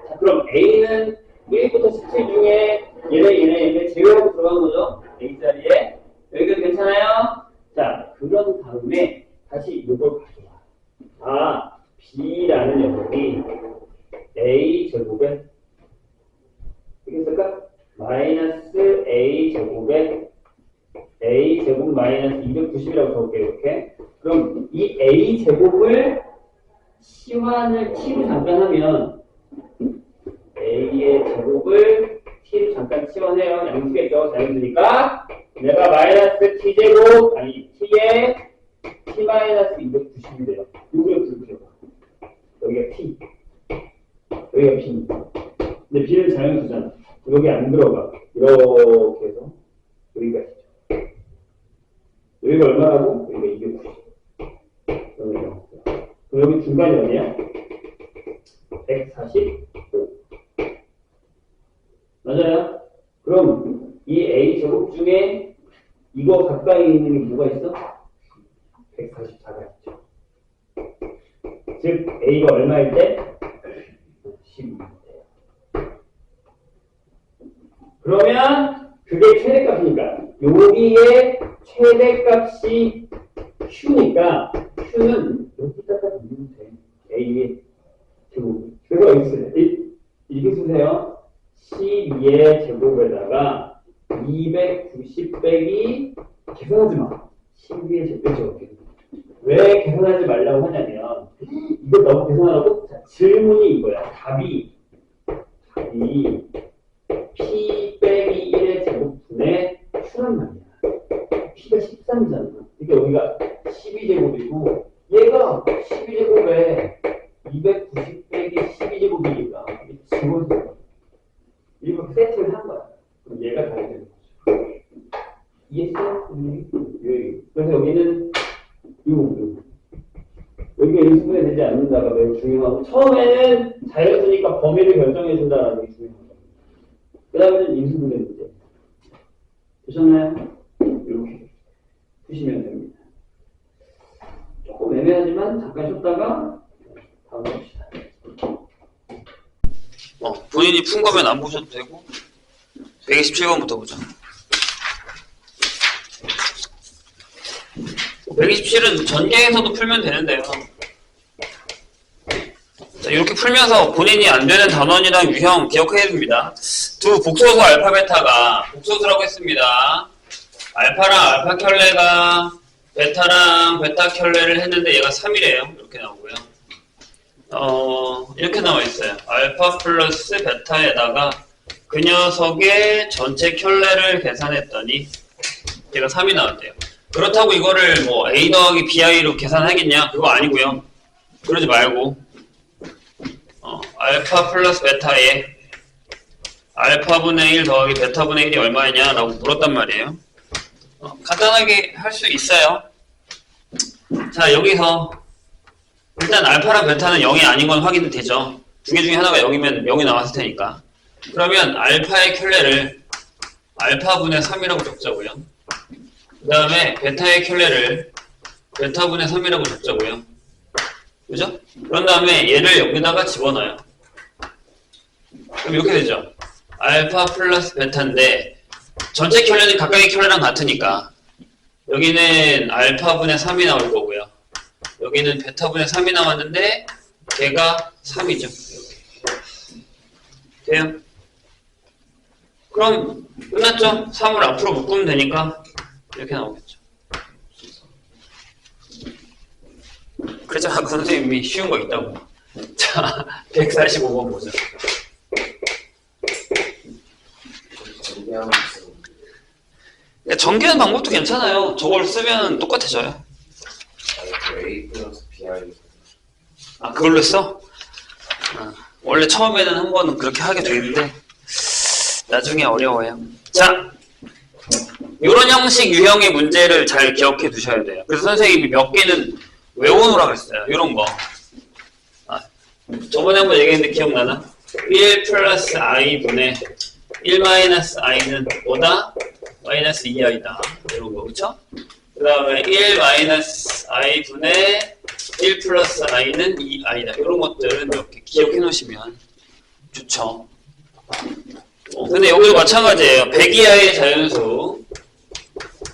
자, 그럼 A는 1부터 17 중에 얘네 제외하고 들어간 거죠? A 자리에. 여기까지 괜찮아요? 자, 그런 다음에 다시 이걸 가져와. B라는 녀석이 A 제곱에 되겠을까? 마이너스 A 제곱에 A 제곱 마이너스 290이라고 적을게요. 이렇게. 그럼 이 A 제곱을 치환을 T로 잠깐 하면 A의 제곱을 T로 잠깐 치환해요. 양수겠죠? 자연수니까 내가 마이너스 T제곱 T의 T 마이너스 290이 돼요. 요거를 부를게요. 여기가 T 여기가 P. 근데 B는 자연수잖아. 여기 안 들어가. 이렇게 해서 여기까지죠. 여기가 얼마라고? 여기가 290. 그럼 여기 중간이 어디야? 145. 맞아요? 그럼 이 A 제곱 중에 이거 가까이 있는 게 뭐가 있어? 144가 있죠. 즉 A가 얼마일 때? 12일 때. 그러면 그게 최대값이니까 여기에 최대값이 Q니까 Q는 여기다가 넣으면 돼. A의 제곱. 그래서 여기 쓰세요. 이렇게 쓰세요. 12의 제곱에다가 290 빼기 계산하지 마. 12의 제곱. 왜 계산하지 말라고 하냐면 이거 너무 계산하라고? 자, 질문이 이거야. 답이 이 P 빼기 1의 제곱분의 Q란 말이야. P가 13이잖아. 그러니까 여기가 12제곱이고 얘가 12제곱에 290 빼기 12제곱이니까 지워서 이렇게 세팅을 한 거야. 그럼 얘가 다르게 되는 거죠. 이해했어요? 그래서 여기는 이거 여기가 인수분해 되지 않는다가 매우 중요하고 처음에는 자연수니까 범위를 결정해 준다는 게 중요하고 그 다음에는 인수분해 문제 되셨나요? 이렇게 푸시면 됩니다. 조금 애매하지만 잠깐 쉬었다가 다음 봅시다. 본인이 푼 거면 안 보셔도 되고 127번부터 보자. 127은 전개에서도 풀면 되는데요. 자, 이렇게 풀면서 본인이 안 되는 단원이랑 유형 기억해야 됩니다. 두 복소수 알파 베타가 복소수라고 했습니다. 알파랑 알파 켤레가 베타랑 베타 켤레를 했는데 얘가 3이래요. 이렇게 나오고요. 이렇게 나와 있어요. 알파 플러스 베타에다가 그 녀석의 전체 켤레를 계산했더니 얘가 3이 나왔대요. 그렇다고 이거를 뭐 A 더하기 BI로 계산하겠냐? 그거 아니고요. 그러지 말고 알파 플러스 베타에 알파분의 1 더하기 베타분의 1이 얼마냐? 라고 물었단 말이에요. 간단하게 할 수 있어요. 자, 여기서 일단 알파랑 베타는 0이 아닌 건 확인이 되죠. 두 개 중에 하나가 0이면 0이 나왔을 테니까. 그러면 알파의 켤레를 알파분의 3이라고 적자고요. 그 다음에 베타의 켤레를 베타분의 3이라고 적자고요. 그죠? 그런 다음에 얘를 여기다가 집어넣어요. 그럼 이렇게 되죠. 알파 플러스 베타인데 전체 켤레는 각각의 켤레랑 같으니까 여기는 알파분의 3이 나올 거고요. 여기는 베타분의 3이 나왔는데 걔가 3이죠. 돼요? 그럼 끝났죠? 3을 앞으로 묶으면 되니까 이렇게 나오겠죠. 그렇죠? 아까 선생님이 쉬운 거 있다고. 자, 145번 보자. 전개하는 방법도 괜찮아요. 저걸 쓰면 똑같아져요. A 플러스 BI. 아, 그걸로 했어? 원래 처음에는 한 번은 그렇게 하게 되는데 나중에 어려워요. 자, 이런 형식 유형의 문제를 잘 기억해 두셔야 돼요. 그래서 선생님이 몇 개는 외워놓으라고 했어요. 이런 거. 저번에 한번 얘기했는데 기억나나? 1 플러스 i분의 1 마이너스 i는 뭐다? 마이너스 2i다. 이런 거, 그쵸? 그 다음에 1 마이너스 i분의 1 플러스 i는 2i다. 이런 것들은 이렇게 기억해 놓으시면 좋죠. 근데 여기도 마찬가지예요. 100 이하의 자연수,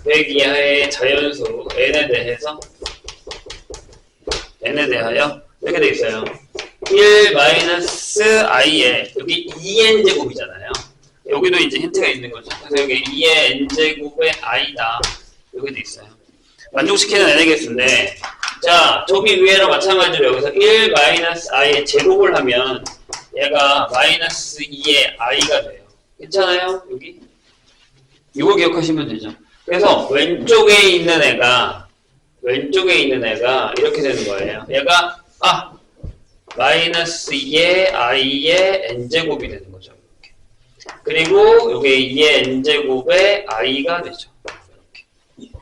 100 이하의 자연수 n에 대해서 n에 대하여 이렇게 돼 있어요. 1 마이너스 i에 여기 2n 제곱이잖아요. 여기도 이제 힌트가 있는 거죠. 그래서 여기 2의 n 제곱의 i다. 여기 돼 있어요. 만족시키는 n의 개수인데, 자, 저기 위에랑 마찬가지로 여기서 1 마이너스 i의 제곱을 하면 얘가 마이너스 2의 i가 돼요. 괜찮아요? 여기? 이거 기억하시면 되죠. 그래서 왼쪽에 있는 애가 이렇게 되는 거예요. 얘가 마이너스 2의 i의 n제곱이 되는 거죠. 이렇게. 그리고 이게 2의 n제곱의 i가 되죠. 이렇게.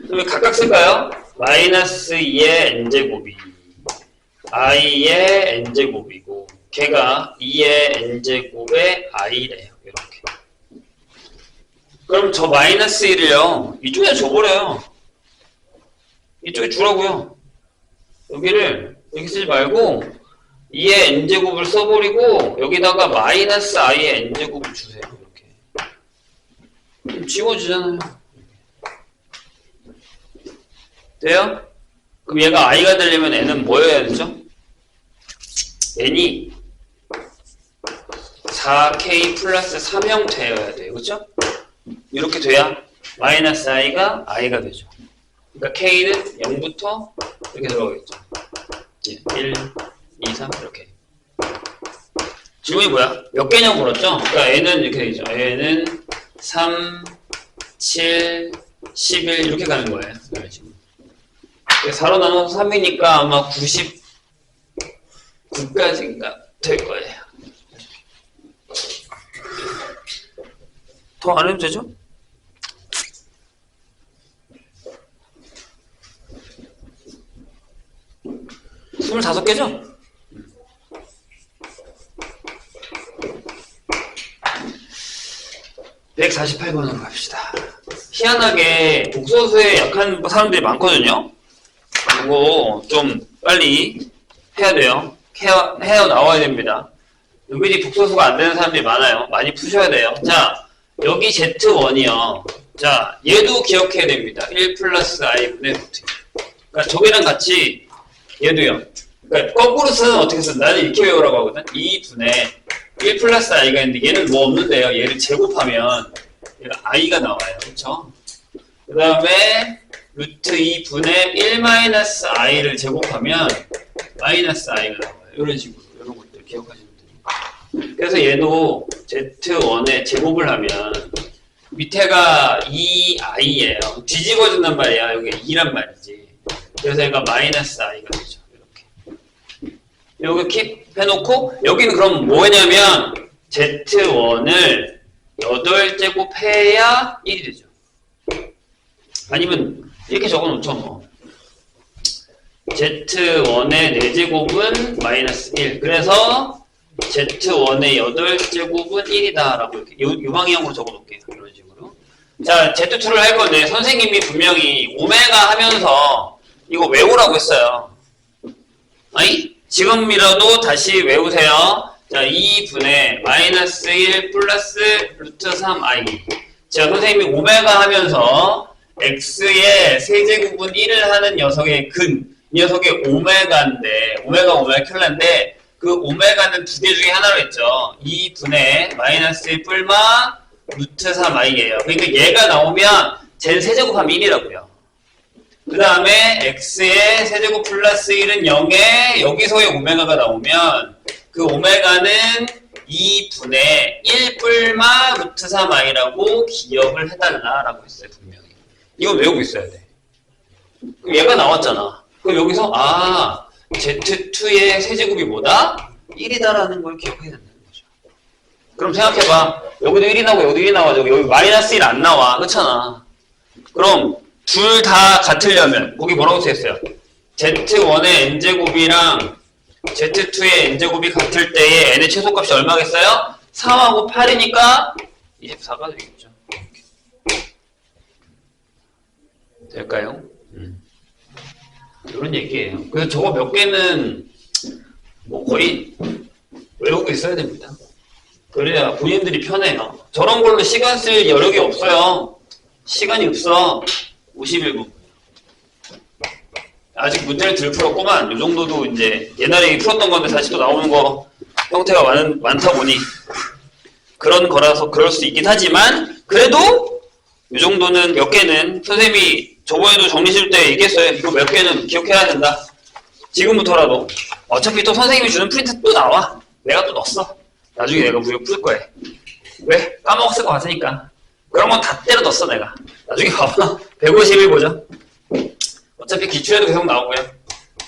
그럼 각각 쓸까요? 마이너스 2의 n제곱이 i의 n제곱이고 걔가 2의 n제곱의 i래요. 이렇게. 그럼 저 마이너스 1을요. 이쪽에 줘버려요. 이쪽에 주라고요. 여기를 여기 쓰지 말고 2의 n제곱을 써버리고 여기다가 마이너스 i의 n제곱을 주세요. 이렇게. 지워지잖아요. 돼요? 그럼 얘가 i가 되려면 n은 뭐여야 되죠? n이 4k 플러스 3형태여야 돼요. 그렇죠? 이렇게 돼야 마이너스 i가 되죠. 그러니까 k는 0부터 이렇게 들어가겠죠. 1, 2, 3 이렇게. 질문이 뭐야? 몇 개냐고 물었죠? 그러니까 n은 이렇게 되죠. n은 3, 7, 11 이렇게 가는 거예요. 지금 4로 나눠서 3이니까 아마 99까지인가 될 거예요. 더 안 해도 되죠? 스물다섯 개죠? (148번으로) 갑시다. 희한하게 복소수에 약한 사람들이 많거든요. 이거 좀 빨리 해야 돼요. 헤어 나와야 됩니다. 은근히 복소수가 안 되는 사람들이 많아요. 많이 푸셔야 돼요. 자, 여기 Z1이요. 자, 얘도 기억해야 됩니다. 1 플러스 i분의 루트. 그러니까 저기랑 같이 얘도요. 그러니까 거꾸로 쓰면 어떻게 쓰는? 나는 이렇게 외우라고 하거든. 2분의 1 플러스 i가 있는데 얘는 뭐 없는데요. 얘를 제곱하면 얘가 i가 나와요. 그렇죠? 그 다음에 루트 2분의 1 마이너스 i를 제곱하면 마이너스 i가 나와요. 이런 식으로 이런 것들 기억하시면 돼요. 그래서 얘도 Z1에 제곱을 하면 밑에가 2i예요. 뒤집어진단 말이야. 여기 2란 말이지. 그래서 얘가 마이너스 i가 되죠. 이렇게 킵 해놓고 여기는 그럼 뭐냐면 Z1을 8제곱 해야 1이 되죠. 아니면 이렇게 적어놓죠 뭐. Z1의 4제곱은 마이너스 1. 그래서 Z1의 8제곱은 1이다 라고 이렇게 요 방향으로 적어놓을게요. 이런 식으로. 자, Z2를 할 건데 선생님이 분명히 오메가 하면서 이거 외우라고 했어요. 아니? 지금이라도 다시 외우세요. 자, 2분의 마이너스 1 플러스 루트 3i. 자, 선생님이 오메가 하면서 x의 세제곱은 1을 하는 녀석의 근, 이 녀석의 오메가인데, 오메가 켤레인데, 그 오메가는 두 개 중에 하나로 했죠. 2분의 마이너스 1 뿔마 루트 3i예요. 그러니까 얘가 나오면 쟤는 세제곱하면 1이라고요. 그 다음에 x의 세제곱 플러스 1은 0에 여기서의 오메가가 나오면 그 오메가는 2분의 1 뿔마 루트 3i라고 기억을 해달라라고 했어요. 분명히. 이건 외우고 있어야 돼. 그럼 얘가 나왔잖아. 그럼 여기서 Z2의 세제곱이 뭐다? 1이다라는 걸 기억해야 된다는 거죠. 그럼 생각해봐. 여기도 1이 나오고 여기도 1이 나와. 여기 마이너스 1 안 나와. 그렇잖아. 그럼 둘 다 같으려면 거기 뭐라고 써있어요? Z1의 n제곱이랑 Z2의 n제곱이 같을 때의 n의 최소값이 얼마겠어요? 3하고 8이니까 24가 되겠죠. 될까요? 이런 얘기예요. 그래서 저거 몇 개는 뭐 거의 외우고 있어야 됩니다. 그래야 본인들이 편해요. 저런 걸로 시간 쓸 여력이 없어요. 시간이 없어. 51분. 아직 문제를 덜 풀었구만. 이 정도도 이제 옛날에 풀었던 건데 다시 또 나오는 거 형태가 많다 보니 그런 거라서 그럴 수 있긴 하지만 그래도 이 정도는 몇 개는 선생님이 저번에도 정리 실 때 얘기했어요. 이거 몇 개는 기억해야 된다. 지금부터라도. 어차피 또 선생님이 주는 프린트 또 나와. 내가 또 넣었어. 나중에 내가 무조건 풀 거야. 왜? 까먹었을 것 같으니까. 그런 건 다 때려 넣었어 내가. 나중에 봐봐. 151 보죠. 어차피 기출에도 계속 나오고요.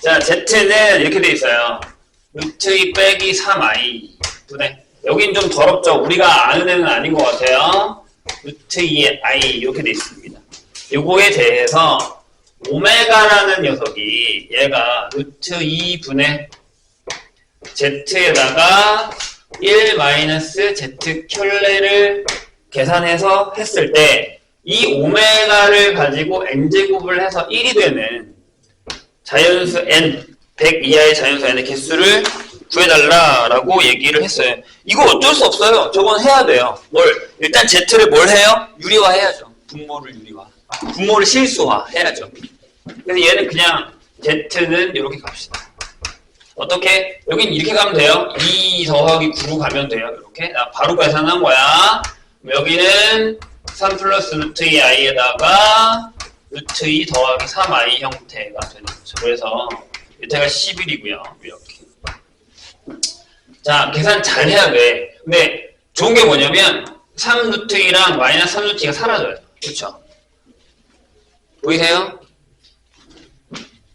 자, Z는 이렇게 돼 있어요. 루트 2 빼기 3i 분의 여긴 좀 더럽죠. 우리가 아는 애는 아닌 것 같아요. 루트 2의 i 이렇게 돼 있습니다. 요거에 대해서 오메가라는 녀석이 얘가 루트 2분의 z에다가 1 마이너스 z 켤레를 계산해서 했을 때 이 오메가를 가지고 n제곱을 해서 1이 되는 자연수 n, 100 이하의 자연수 n의 개수를 구해달라라고 얘기를 했어요. 이거 어쩔 수 없어요. 저건 해야 돼요. 일단 z를 뭘 해요? 유리화 해야죠. 분모를 유리화. 분모를 실수화 해야죠. 그래서 얘는 그냥 z는 이렇게 갑시다. 어떻게? 여긴 이렇게 가면 돼요. 2 더하기 9로 가면 돼요. 이렇게. 바로 계산한 거야. 여기는 3 플러스 루트 2i에다가 루트 2 더하기 3i 형태가 되는 거죠. 그래서 밑에가 11이고요. 이렇게. 자, 계산 잘 해야 돼. 근데 좋은 게 뭐냐면 3루트2랑 마이너스 3루트2가 사라져요. 그렇죠? 보이세요?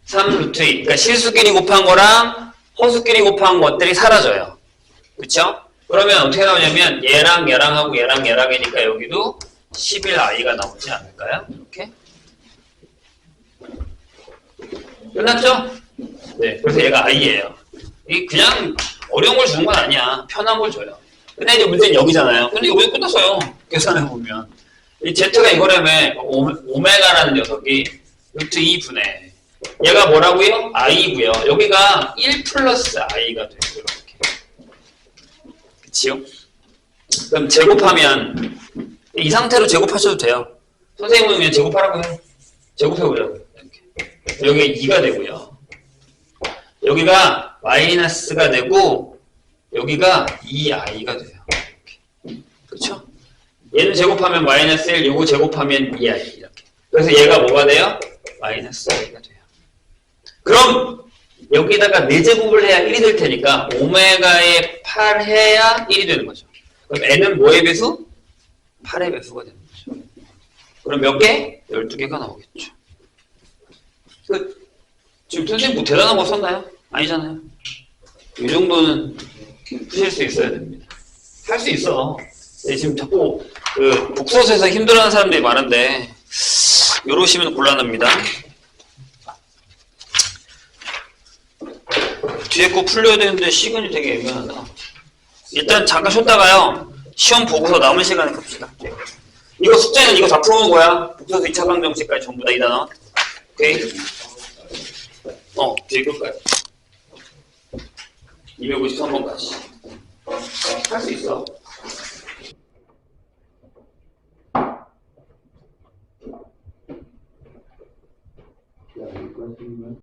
3루트2. 그러니까 실수끼리 곱한 거랑 허수끼리 곱한 것들이 사라져요. 그렇죠? 그러면 어떻게 나오냐면 얘랑 얘랑하고 얘랑 얘랑이니까 여기도 11i가 나오지 않을까요? 이렇게. 끝났죠? 네. 그래서 얘가 i예요. 이 그냥 어려운 걸 주는 건 아니야. 편한 걸 줘요. 근데 이제 문제는 여기잖아요. 근데 여기 끝났어요. 계산해보면. 이 z가 이거라며 오메가라는 녀석이 루트 2분의 얘가 뭐라고요? i고요. 여기가 1 플러스 i가 돼요. 이렇게. 그치요? 그럼 제곱하면 이 상태로 제곱하셔도 돼요. 선생님은 그냥 제곱하라고 해요. 제곱해보려고. 이렇게. 여기가 2가 되고요. 여기가 마이너스가 되고 여기가 2i가 돼요. 그쵸? 얘는 제곱하면 마이너스 1, 요거 제곱하면 2i 이렇게. 그래서 얘가 뭐가 돼요? 마이너스 i가 돼요. 그럼 여기다가 4제곱을 해야 1이 될 테니까 오메가에 8 해야 1이 되는 거죠. 그럼 n은 뭐의 배수? 8의 배수가 되는 거죠. 그럼 몇 개? 12개가 나오겠죠. 지금 선생님 뭐 대단한 거 썼나요? 아니잖아요. 이 정도는 푸실 수 있어야 됩니다. 할 수 있어. 지금 자꾸 그 독서에서 힘들어하는 사람들이 많은데 이러시면 곤란합니다. 뒤에 거 풀려야 되는데 시간이 되게 애매하다. 일단 잠깐 쉬었다가요. 시험 보고서 남은 시간에 봅시다. 이거 숙제는 이거 다 풀어온 거야. 독서에서 2차 방정식까지 전부 다 이 단어. 오케이? 뒤에 끝까지. 253번까지. 할 수 있어.